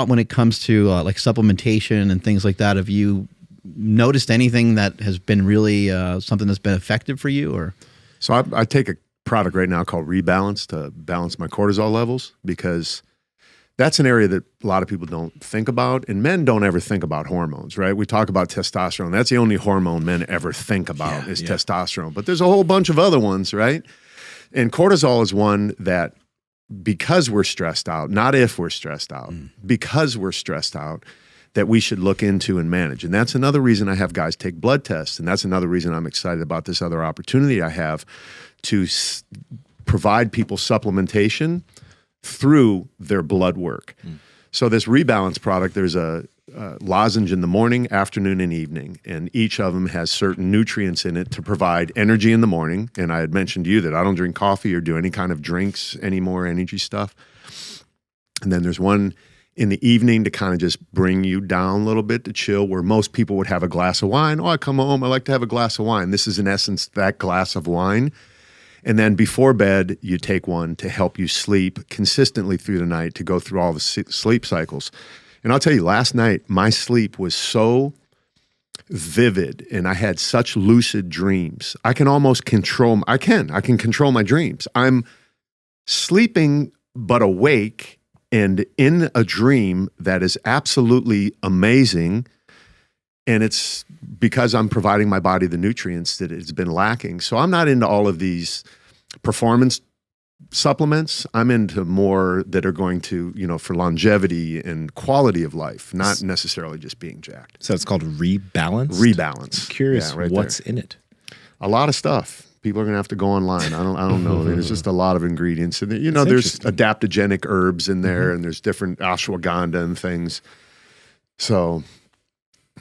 A: when it comes to like supplementation and things like that? Have you noticed anything that has been really something that's been effective for you? Or
B: so I take a product right now called Rebalance to balance my cortisol levels, because that's an area that a lot of people don't think about, and men don't ever think about hormones, right? We talk about testosterone. That's the only hormone men ever think about is testosterone, but there's a whole bunch of other ones, right? And cortisol is one that, because we're stressed out, not if we're stressed out, because we're stressed out, that we should look into and manage. And that's another reason I have guys take blood tests. And that's another reason I'm excited about this other opportunity I have to provide people supplementation through their blood work. So this Rebalance product, there's a lozenge in the morning, afternoon, and evening. And each of them has certain nutrients in it to provide energy in the morning. And I had mentioned to you that I don't drink coffee or do any kind of drinks anymore, energy stuff. And then there's one in the evening to kind of just bring you down a little bit, to chill, where most people would have a glass of wine. Oh, I come home, I like to have a glass of wine. This is in essence that glass of wine. And then before bed, you take one to help you sleep consistently through the night, to go through all the sleep cycles. And I'll tell you, last night, my sleep was so vivid and I had such lucid dreams. I can almost control, I can control my dreams. I'm sleeping but awake and in a dream that is absolutely amazing. And it's because I'm providing my body the nutrients that it's been lacking. So I'm not into all of these performance supplements. I'm into more that are going to, for longevity and quality of life, not necessarily just being jacked.
C: So it's called Rebalance?
B: Rebalance.
C: I'm curious,
B: right
C: what's
B: there.
C: in it?
B: A lot of stuff. People are going to have to go online. I don't know. There's just a lot of ingredients. And there's adaptogenic herbs in there, and there's different ashwagandha and things. So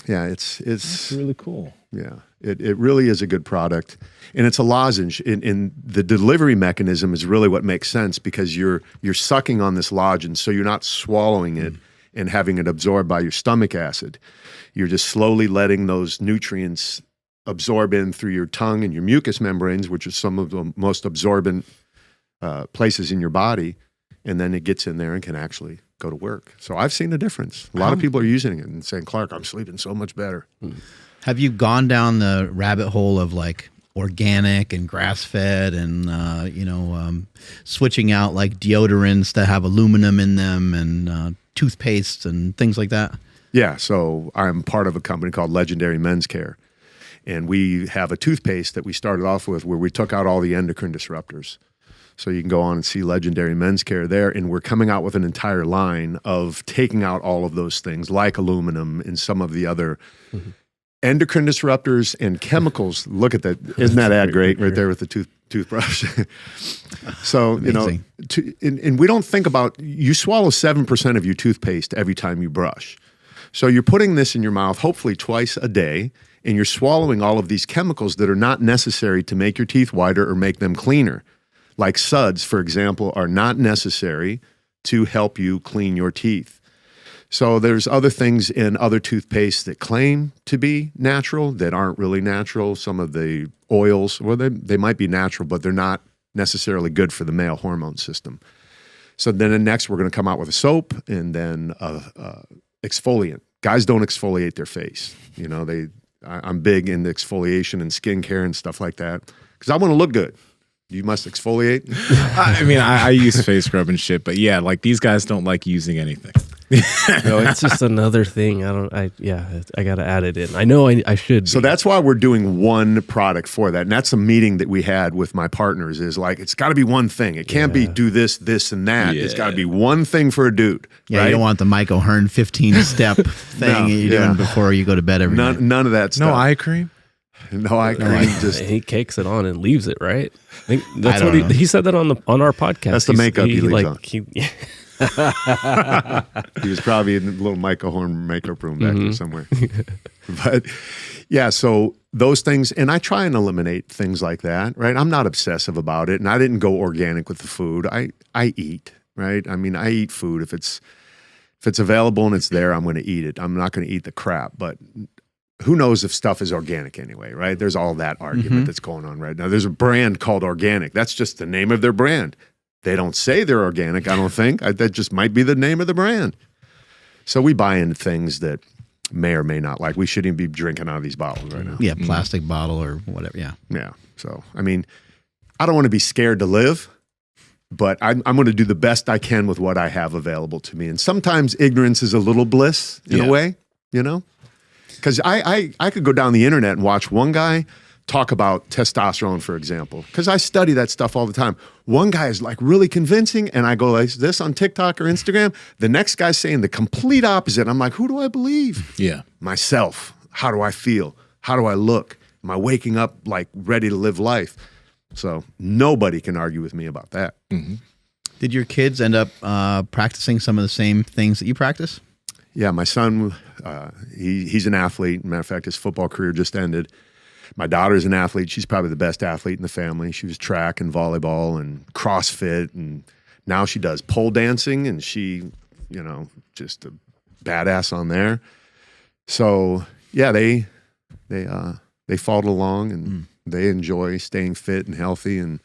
B: yeah, it's
C: really cool.
B: Yeah, it really is a good product. And it's a lozenge. In the delivery mechanism is really what makes sense, because you're sucking on this lozenge, so you're not swallowing it and having it absorbed by your stomach acid. You're just slowly letting those nutrients absorb in through your tongue and your mucous membranes, which are some of the most absorbent places in your body, and then it gets in there and can actually go to work. So I've seen a difference. A lot of people are using it and saying, Clark, I'm sleeping so much better.
A: have you gone down the rabbit hole of like organic and grass-fed and switching out like deodorants that have aluminum in them and toothpastes and things like that?
B: Yeah, so I'm part of a company called Legendary Men's Care. And we have a toothpaste that we started off with where we took out all the endocrine disruptors. So you can go on and see Legendary Men's Care there. And we're coming out with an entire line of taking out all of those things like aluminum and some of the other endocrine disruptors and chemicals. Look at that. Isn't that ad great right there with the toothbrush? So,
A: Amazing.
B: And we don't think about, you swallow 7% of your toothpaste every time you brush. So you're putting this in your mouth hopefully twice a day, and you're swallowing all of these chemicals that are not necessary to make your teeth whiter or make them cleaner. Like suds, for example, are not necessary to help you clean your teeth. So there's other things in other toothpastes that claim to be natural that aren't really natural. Some of the oils, well, they might be natural, but they're not necessarily good for the male hormone system. So then next we're going to come out with a soap and then exfoliant. Guys don't exfoliate their face. I'm big into exfoliation and skincare and stuff like that because I want to look good. You must exfoliate.
C: I mean, I use face scrub and shit, but yeah, like these guys don't like using anything.
E: No, it's just another thing. I got to add it in. I know I should.
B: So that's why we're doing one product for that. And that's a meeting that we had with my partners is like, it's got to be one thing. It can't be do this, this, and that. It's got to be one thing for a dude.
A: Yeah,
B: right?
A: you don't want the Mike O'Hearn 15-step thing you're doing before you go to bed every night.
B: None of that stuff.
C: No eye cream?
B: No eye cream. Just
E: he cakes it on and leaves it, right? I think that's
A: I
E: what
A: don't know.
E: he said that on our podcast.
B: That's the makeup he leaves on.
E: Yeah.
B: He was probably in the little Michael Horn makeup room back there somewhere. But yeah, so those things, and I try and eliminate things like that, right? I'm not obsessive about it, and I didn't go organic with the food. I eat, right? I mean, I eat food. If it's available and it's there, I'm going to eat it. I'm not going to eat the crap, but who knows if stuff is organic anyway, right? There's all that argument that's going on right now. There's a brand called Organic. That's just the name of their brand. They don't say they're organic, I don't think. That just might be the name of the brand. So we buy into things that may or may not like. We shouldn't even be drinking out of these bottles right now.
A: Yeah, plastic bottle or whatever. Yeah.
B: Yeah. So, I mean, I don't want to be scared to live, but I'm going to do the best I can with what I have available to me. And sometimes ignorance is a little bliss in a way, you know? Because I could go down the internet and watch one guy talk about testosterone, for example, because I study that stuff all the time. One guy is like really convincing, and I go like this on TikTok or Instagram. The next guy's saying the complete opposite. I'm like, who do I believe?
C: Yeah.
B: Myself. How do I feel? How do I look? Am I waking up like ready to live life? So nobody can argue with me about that.
A: Did your kids end up practicing some of the same things that you practice?
B: Yeah, my son, he's an athlete. Matter of fact, his football career just ended. My daughter's an athlete. She's probably the best athlete in the family. She was track and volleyball and CrossFit, and now she does pole dancing, and she, you know, just a badass on there. So yeah, they followed along, and they enjoy staying fit and healthy, and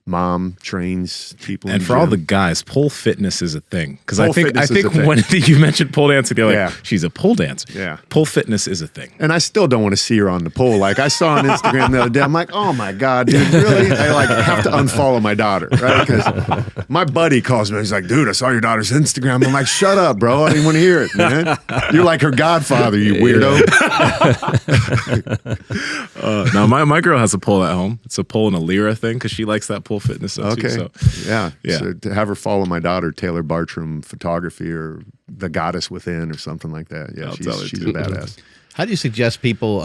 B: mom trains people.
C: And for all the guys, pole fitness is a thing. Because I
B: Pole
C: think
B: fitness is a thing.
C: when you mentioned pole dancing, you're like,
B: Yeah.
C: she's a pole dancer.
B: Yeah.
C: Pole fitness is a thing.
B: And I still don't want to see her on the pole. Like I saw on Instagram the other day, I'm like, oh my God, dude, really? I like have to unfollow my daughter, right? Because my buddy calls me. He's like, dude, I saw your daughter's Instagram. I'm like, shut up, bro. I didn't want to hear it, man. You're like her godfather, you weirdo.
C: No, my girl has a pole at home. It's a pole and a Lyra thing because she likes that pole fitness stuff too. So
B: Yeah.
C: Yeah.
B: So to have her follow my daughter, Taylor Bartram Photography, or The Goddess Within or something like that. Yeah,
C: I'll tell her
B: she's a
C: too.
B: badass.
A: How do you suggest people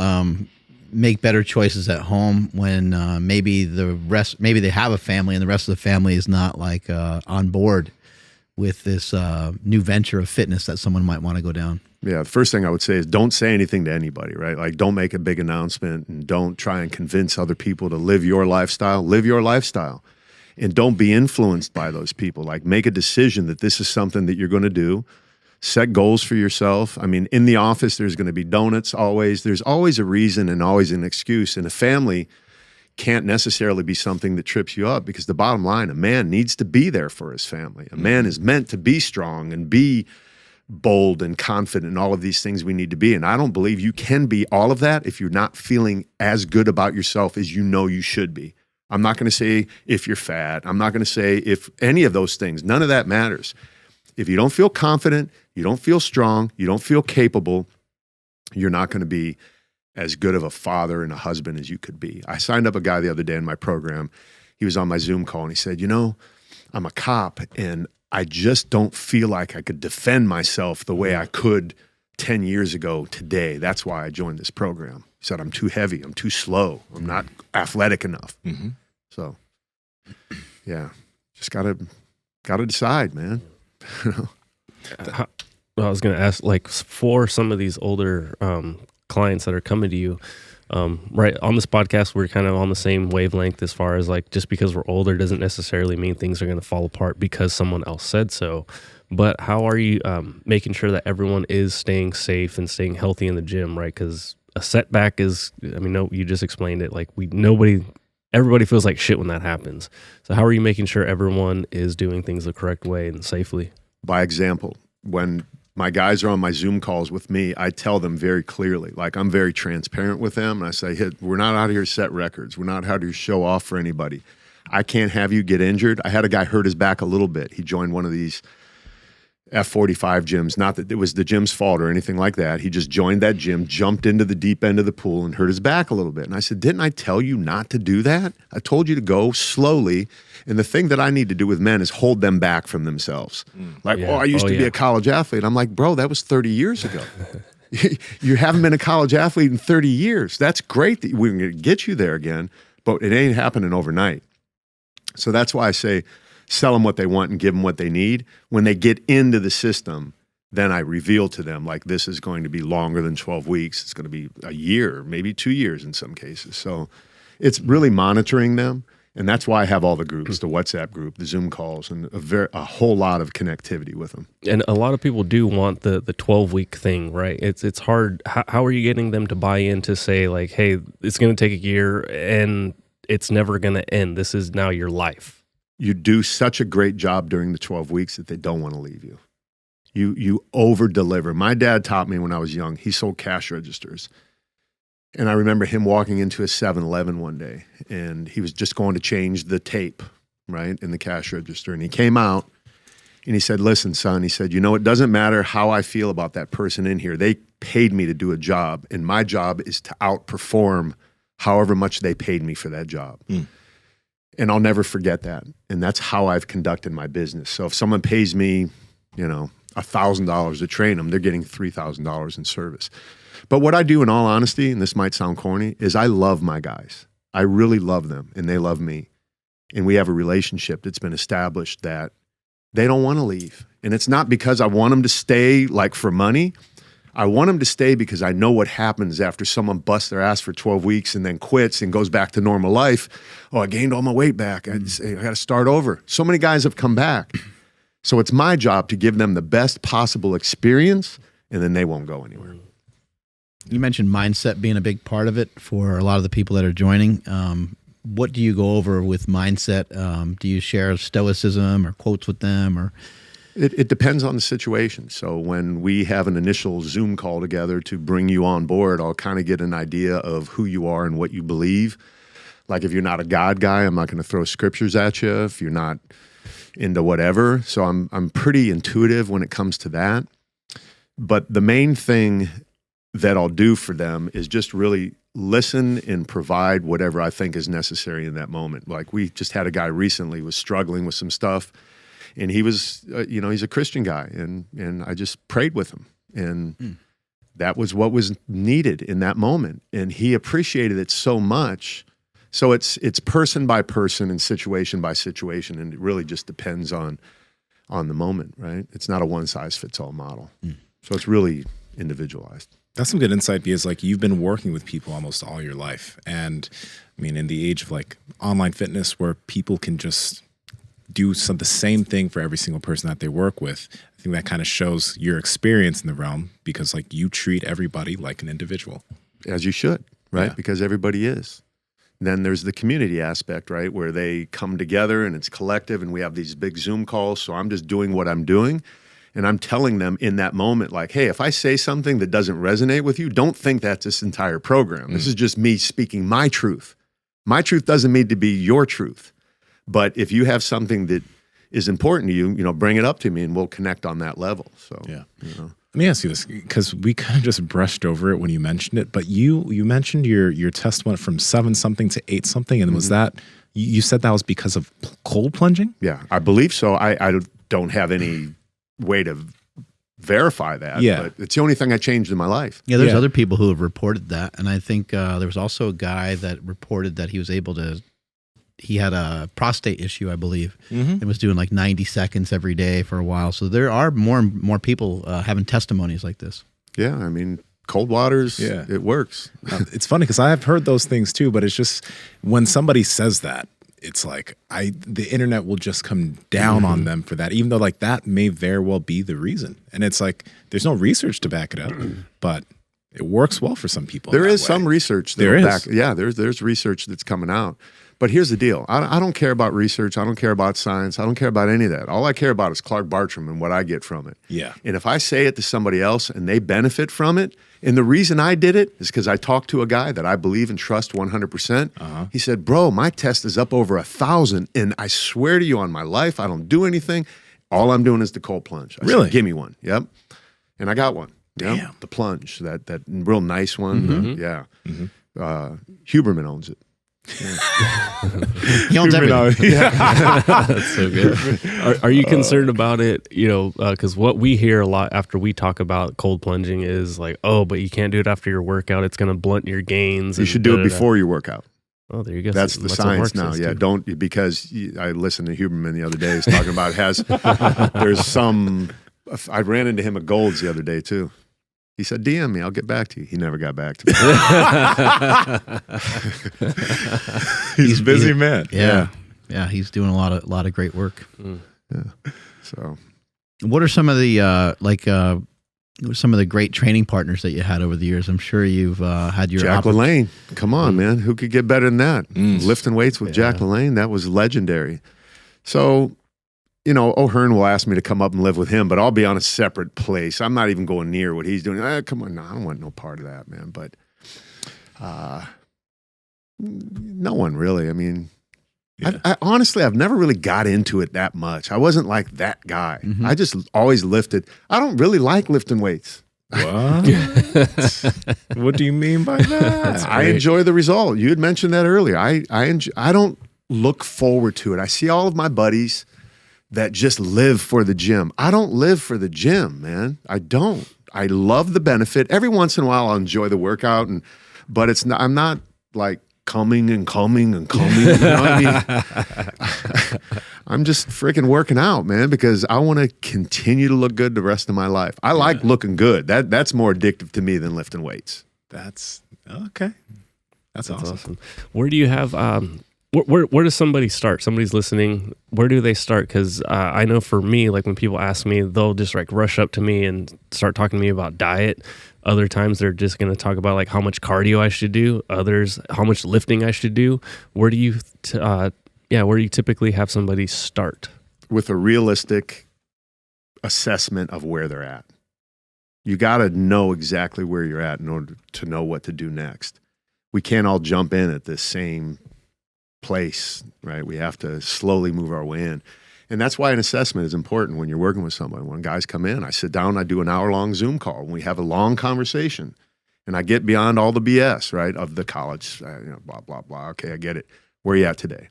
A: make better choices at home when maybe they have a family and the rest of the family is not like on board with this new venture of fitness that someone might want to go down?
B: Yeah, the first thing I would say is don't say anything to anybody, right? Like don't make a big announcement, and don't try and convince other people to live your lifestyle. Live your lifestyle. And don't be influenced by those people. Like make a decision that this is something that you're going to do. Set goals for yourself. I mean, in the office, there's going to be donuts always. There's always a reason and always an excuse. And a family can't necessarily be something that trips you up, because the bottom line, a man needs to be there for his family. A man is meant to be strong and be bold and confident and all of these things we need to be. And I don't believe you can be all of that if you're not feeling as good about yourself as you know you should be. I'm not going to say if you're fat. I'm not going to say if any of those things. None of that matters. If you don't feel confident, you don't feel strong, you don't feel capable, you're not going to be as good of a father and a husband as you could be. I signed up a guy the other day in my program. He was on my Zoom call and he said, you know, I'm a cop and I just don't feel like I could defend myself the way I could 10 years ago today. That's why I joined this program. He said, I'm too heavy. I'm too slow. I'm not athletic enough. So, yeah, just gotta decide, man.
E: I was going to ask, like, for some of these older clients that are coming to you, right on this podcast, we're kind of on the same wavelength as far as like, just because we're older doesn't necessarily mean things are going to fall apart because someone else said so. But how are you making sure that everyone is staying safe and staying healthy in the gym, right? Because a setback is, I mean, no, you just explained it. Like everybody feels like shit when that happens. So how are you making sure everyone is doing things the correct way and safely?
B: By example. When my guys are on my Zoom calls with me, I tell them very clearly, like I'm very transparent with them. And I say, hey, we're not out here to set records. We're not out here to show off for anybody. I can't have you get injured. I had a guy hurt his back a little bit. He joined one of these F45 gyms. Not that it was the gym's fault or anything like that. He just joined that gym, jumped into the deep end of the pool and hurt his back a little bit. And I said, didn't I tell you not to do that? I told you to go slowly. And the thing that I need to do with men is hold them back from themselves. Like, I used to be a college athlete. I'm like, bro, that was 30 years ago. You haven't been a college athlete in 30 years. That's great that we're going to get you there again, but it ain't happening overnight. So that's why I say, sell them what they want and give them what they need. When they get into the system, then I reveal to them, like, this is going to be longer than 12 weeks. It's going to be a year, maybe 2 years in some cases. So it's really monitoring them. And that's why I have all the groups, the WhatsApp group, the Zoom calls, and a whole lot of connectivity with them.
E: And a lot of people do want the 12-week thing, right? It's hard. How are you getting them to buy in to say, like, hey, it's going to take a year and it's never going to end. This is now your life.
B: You do such a great job during the 12 weeks that they don't want to leave you. You over-deliver. My dad taught me when I was young. He sold cash registers. And I remember him walking into a 7-Eleven one day, and he was just going to change the tape, right, in the cash register. And he came out, and he said, listen, son, he said, it doesn't matter how I feel about that person in here. They paid me to do a job, and my job is to outperform however much they paid me for that job. And I'll never forget that. And that's how I've conducted my business. So if someone pays me, $1,000 to train them, they're getting $3,000 in service. But what I do, in all honesty, and this might sound corny, is I love my guys. I really love them, and they love me. And we have a relationship that's been established that they don't want to leave. And it's not because I want them to stay, like, for money. I want them to stay because I know what happens after someone busts their ass for 12 weeks and then quits and goes back to normal life. Oh, I gained all my weight back. I got to start over. So many guys have come back. So it's my job to give them the best possible experience, and then they won't go anywhere.
A: You mentioned mindset being a big part of it for a lot of the people that are joining. What do you go over with mindset? Do you share stoicism or quotes with them? Or
B: It depends on the situation. So when we have an initial Zoom call together to bring you on board, I'll kind of get an idea of who you are and what you believe. Like, if you're not a God guy, I'm not going to throw scriptures at you. If you're not into whatever. So I'm pretty intuitive when it comes to that. But the main thing that I'll do for them is just really listen and provide whatever I think is necessary in that moment. Like, we just had a guy recently who was struggling with some stuff, and he was, he's a Christian guy, and I just prayed with him, and that was what was needed in that moment, and he appreciated it so much. So it's person by person and situation by situation, and it really just depends on the moment, right? It's not a one-size-fits-all model. So it's really individualized.
C: That's some good insight, because, like, you've been working with people almost all your life. And I mean, in the age of, like, online fitness, where people can just do the same thing for every single person that they work with, I think that kind of shows your experience in the realm, because, like, you treat everybody like an individual.
B: As you should, right?
C: Yeah.
B: Because everybody is. And then there's the community aspect, right? Where they come together and it's collective, and we have these big Zoom calls. So I'm just doing what I'm doing. And I'm telling them in that moment, like, hey, if I say something that doesn't resonate with you, don't think that's this entire program. This is just me speaking my truth. My truth doesn't need to be your truth. But if you have something that is important to you, bring it up to me, and we'll connect on that level. So,
C: yeah. Let me ask you this, because we kind of just brushed over it when you mentioned it, but you mentioned your test went from 7-something to 8-something, and was that, you said that was because of cold plunging?
B: Yeah, I believe so. I don't have any way to verify that, but it's the only thing I changed in my life.
A: Yeah, there's other people who have reported that, and I think there was also a guy that reported that he was able to, he had a prostate issue, I believe, and was doing like 90 seconds every day for a while. So there are more and more people having testimonies like this.
B: Yeah, I mean, cold waters, it works.
C: It's funny because I have heard those things too, but it's just when somebody says that, it's like the internet will just come down on them for that, even though, like, that may very well be the reason. And it's like, there's no research to back it up, but it works well for some people.
B: There is some research.
C: There is.
B: There's research that's coming out. But here's the deal. I don't care about research. I don't care about science. I don't care about any of that. All I care about is Clark Bartram and what I get from it.
C: Yeah.
B: And if I say it to somebody else and they benefit from it, and the reason I did it is because I talked to a guy that I believe and trust 100%. He said, bro, my test is up over 1,000, and I swear to you on my life, I don't do anything. All I'm doing is the cold plunge. I
C: Really?
B: said, give me one. Yep. And I got one. Yep.
C: Damn.
B: The plunge, that real nice one. Yeah. Huberman owns it.
A: He owns everything.
E: That's so good. Are you concerned about it? You know, because what we hear a lot after we talk about cold plunging is like, oh, but you can't do it after your workout. It's going to blunt your gains.
B: You should do it before your workout.
E: Oh, there you go.
B: That's the science now. Yeah, don't, because I listened to Huberman the other day. He's talking about there's some. I ran into him at Gold's the other day too. He said, DM me, I'll get back to you. He never got back to me.
C: He's a busy man.
A: Yeah. Yeah, he's doing a lot of great work.
B: Yeah. So
A: What are some of the some of the great training partners that you had over the years? I'm sure you've had your
B: Jack LaLanne. Come on, man. Who could get better than that? Lifting weights with Jack LaLanne, that was legendary. So, you know, O'Hearn will ask me to come up and live with him, but I'll be on a separate place. I'm not even going near what he's doing. Come on, no, I don't want no part of that, man. But no one really. I mean, I honestly, I've never really got into it that much. I wasn't like that guy. I just always lifted. I don't really like lifting weights.
C: What? What do you mean by that?
B: I enjoy the result. You had mentioned that earlier. I don't look forward to it. I see all of my buddies that just live for the gym. I don't live for the gym, man. I don't. I love the benefit. Every once in a while I'll enjoy the workout, but it's not, I'm not like coming and coming and coming. You know what I mean? I'm just freaking working out, man, because I want to continue to look good the rest of my life. I like looking good. That's more addictive to me than lifting weights.
C: That's okay. That's awesome.
E: Where do you have where does somebody start? Somebody's listening. Where do they start? Because I know for me, like when people ask me, they'll just like rush up to me and start talking to me about diet. Other times they're just going to talk about like how much cardio I should do. Others, how much lifting I should do. Where do you typically have somebody start?
B: With a realistic assessment of where they're at. You got to know exactly where you're at in order to know what to do next. We can't all jump in at the same place, right? We have to slowly move our way in. And that's why an assessment is important when you're working with somebody. When guys come in, I sit down, I do an hour-long Zoom call, and we have a long conversation. And I get beyond all the BS, right, of the college, blah, blah, blah. Okay, I get it. Where are you at today?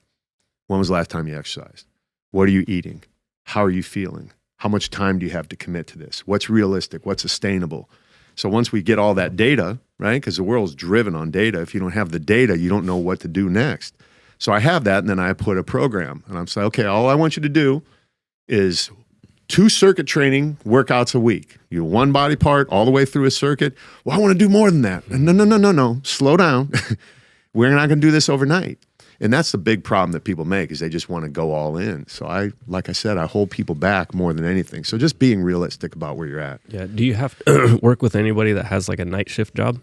B: When was the last time you exercised? What are you eating? How are you feeling? How much time do you have to commit to this? What's realistic? What's sustainable? So once we get all that data, right, because the world's driven on data, if you don't have the data, you don't know what to do next. So I have that, and then I put a program, and I'm saying, okay, all I want you to do is 2 circuit training workouts a week. You do one body part all the way through a circuit. Well, I want to do more than that. No. Slow down. We're not going to do this overnight. And that's the big problem that people make is they just want to go all in. So like I said, I hold people back more than anything. So just being realistic about where you're at.
E: Yeah. Do you have to work with anybody that has like a night shift job?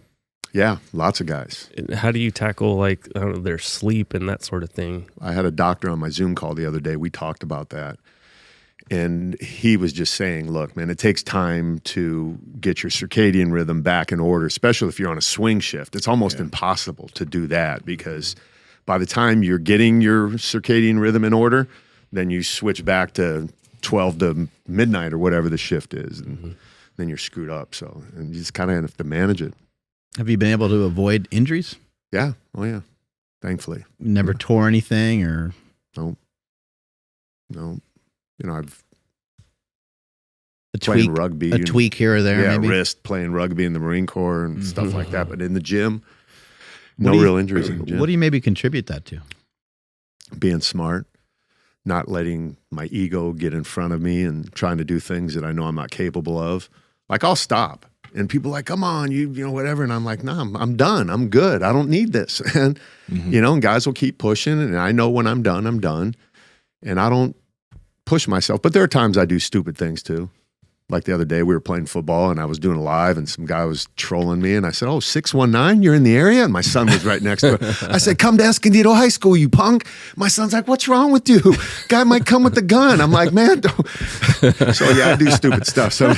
B: Yeah, lots of guys.
E: How do you tackle like their sleep and that sort of thing?
B: I had a doctor on my Zoom call the other day. We talked about that. And he was just saying, look, man, it takes time to get your circadian rhythm back in order, especially if you're on a swing shift. It's almost impossible to do that because by the time you're getting your circadian rhythm in order, then you switch back to 12 to midnight or whatever the shift is. And then you're screwed up. So, and you just kind of have to manage it.
A: Have you been able to avoid injuries?
B: Yeah. Oh, yeah. Thankfully.
A: Never tore anything or?
B: No. You know, I've
A: tweak,
B: rugby.
A: A tweak here or there, maybe?
B: Wrist, playing rugby in the Marine Corps and stuff like that. But in the gym, no real injuries in the gym.
A: What do you maybe contribute that to?
B: Being smart, not letting my ego get in front of me and trying to do things that I know I'm not capable of. Like, I'll stop. And people are like, come on, you know, whatever. And I'm like, no, I'm done. I'm good. I don't need this. And, you know, and guys will keep pushing. And I know when I'm done, I'm done. And I don't push myself. But there are times I do stupid things too. Like the other day, we were playing football and I was doing a live and some guy was trolling me and I said, "Oh, 619, you're in the area?" And my son was right next to it. I said, "Come to Escondido High School, you punk." My son's like, "What's wrong with you? Guy might come with the gun." I'm like, "Man, don't." So yeah, I do stupid stuff. So,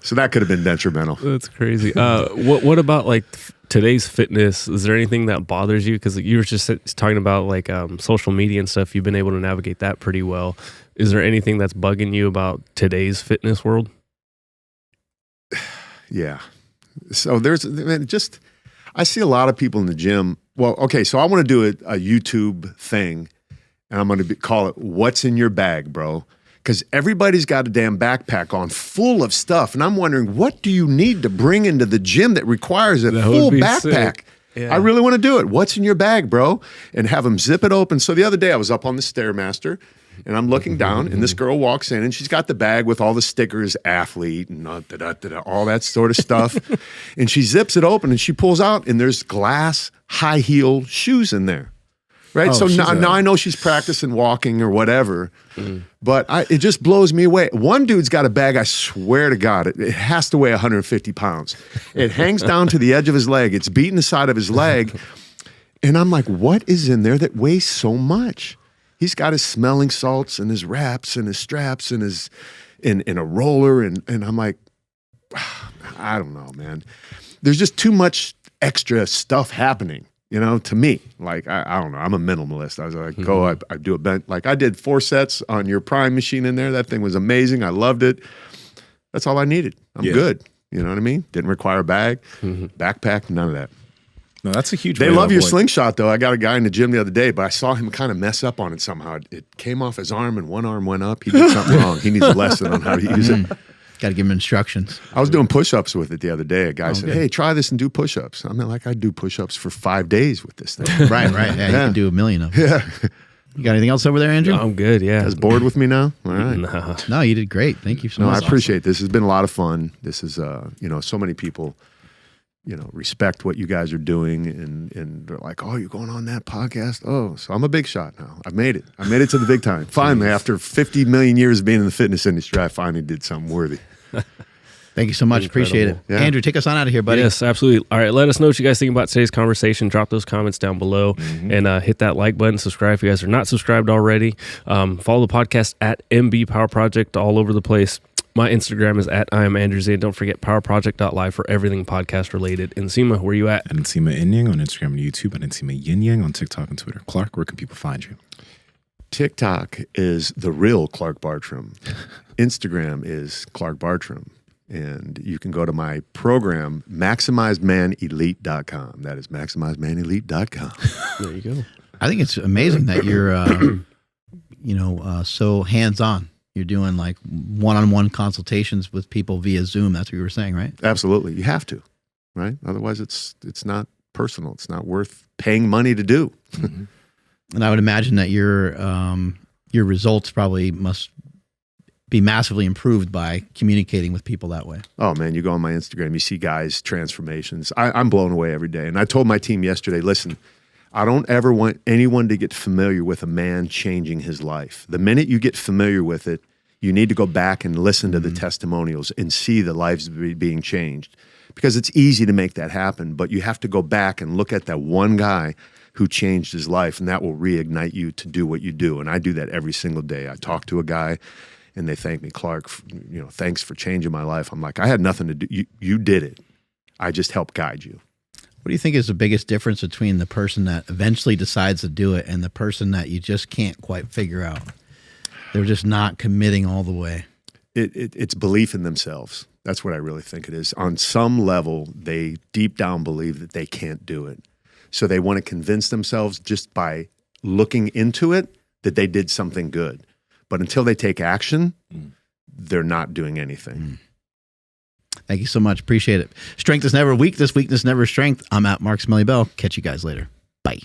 B: so that could have been detrimental.
E: That's crazy. What about like today's fitness? Is there anything that bothers you? Because you were just talking about like social media and stuff. You've been able to navigate that pretty well. Is there anything that's bugging you about today's fitness world?
B: Yeah. So I see a lot of people in the gym. Well, okay, so I want to do a YouTube thing, and I'm going to call it "What's in Your Bag, Bro?" Because everybody's got a damn backpack on full of stuff, and I'm wondering, what do you need to bring into the gym that requires a full backpack? Yeah. I really want to do it. What's in your bag, bro? And have them zip it open. So the other day I was up on the Stairmaster and I'm looking down and this girl walks in and she's got the bag with all the stickers, athlete and all that sort of stuff. And she zips it open and she pulls out and there's glass high heel shoes in there. Right.
A: Oh,
B: so now I know she's practicing walking or whatever, but it just blows me away. One dude's got a bag, I swear to God, it has to weigh 150 pounds. It hangs down to the edge of his leg. It's beating the side of his leg. And I'm like, what is in there that weighs so much? He's got his smelling salts and his wraps and his straps and his in a roller. And I'm like, I don't know, man. There's just too much extra stuff happening. You know, to me, like, I don't know, I'm a minimalist. I was like, I do a bench. Like I did 4 sets on your Prime machine in there. That thing was amazing. I loved it. That's all I needed. I'm good. You know what I mean? Didn't require a bag, backpack, none of that.
C: No, that's a huge
B: They love your slingshot, though. I got a guy in the gym the other day, but I saw him kind of mess up on it somehow. It came off his arm and one arm went up. He did something wrong. He needs a lesson on how to use it.
A: Got to give him instructions.
B: I was doing push-ups with it the other day. A guy said, "Hey, try this and do push-ups." I mean, like I do push-ups for 5 days with this thing.
A: Right. Yeah, you can do a million of them.
B: Yeah.
A: You got anything else over there, Andrew?
E: I'm good. Yeah.
B: You guys bored with me now? All right.
A: No, you did great. Thank you so much.
B: I appreciate this. It's been a lot of fun. This is, so many people, respect what you guys are doing, and they're like, "Oh, you're going on that podcast?" Oh, so I'm a big shot now. I've made it. I made it to the big time. Finally, after 50 million years of being in the fitness industry, I finally did something worthy.
A: Thank you so much. Appreciate it.
B: Yeah.
A: Andrew, take us on out of here, buddy.
E: Yes, absolutely. All right, let us know what you guys think about today's conversation. Drop those comments down below and hit that like button. Subscribe if you guys are not subscribed already. Follow the podcast at MB Power Project all over the place. My Instagram is at I am Andrew Z. Don't forget powerproject.live for everything podcast related. Nsima, where are you at?
C: At Nsima Inyang on Instagram and YouTube, and Nsima Inyang on TikTok and Twitter. Clark, where can people find you?
B: TikTok is the real Clark Bartram. Instagram is Clark Bartram. And you can go to my program, MaximizeManElite.com. That is MaximizeManElite.com.
E: There you go.
A: I think it's amazing that you're, so hands-on. You're doing like one-on-one consultations with people via Zoom. That's what you were saying, right?
B: Absolutely. You have to, right? Otherwise, it's not personal. It's not worth paying money to do.
A: And I would imagine that your results probably must be massively improved by communicating with people that way.
B: Oh man, you go on my Instagram, you see guys' transformations. I'm blown away every day. And I told my team yesterday, listen, I don't ever want anyone to get familiar with a man changing his life. The minute you get familiar with it, you need to go back and listen to the testimonials and see the lives being changed. Because it's easy to make that happen, but you have to go back and look at that one guy who changed his life, and that will reignite you to do what you do. And I do that every single day. I talk to a guy and they thank me, "Clark, thanks for changing my life." I'm like, I had nothing to do. You did it. I just helped guide you.
A: What do you think is the biggest difference between the person that eventually decides to do it and the person that you just can't quite figure out? They're just not committing all the way.
B: It's belief in themselves. That's what I really think it is. On some level, they deep down believe that they can't do it. So they want to convince themselves just by looking into it that they did something good. But until they take action, they're not doing anything.
A: Thank you so much. Appreciate it. Strength is never weakness. Weakness never strength. I'm at Mark Smelly Bell. Catch you guys later. Bye.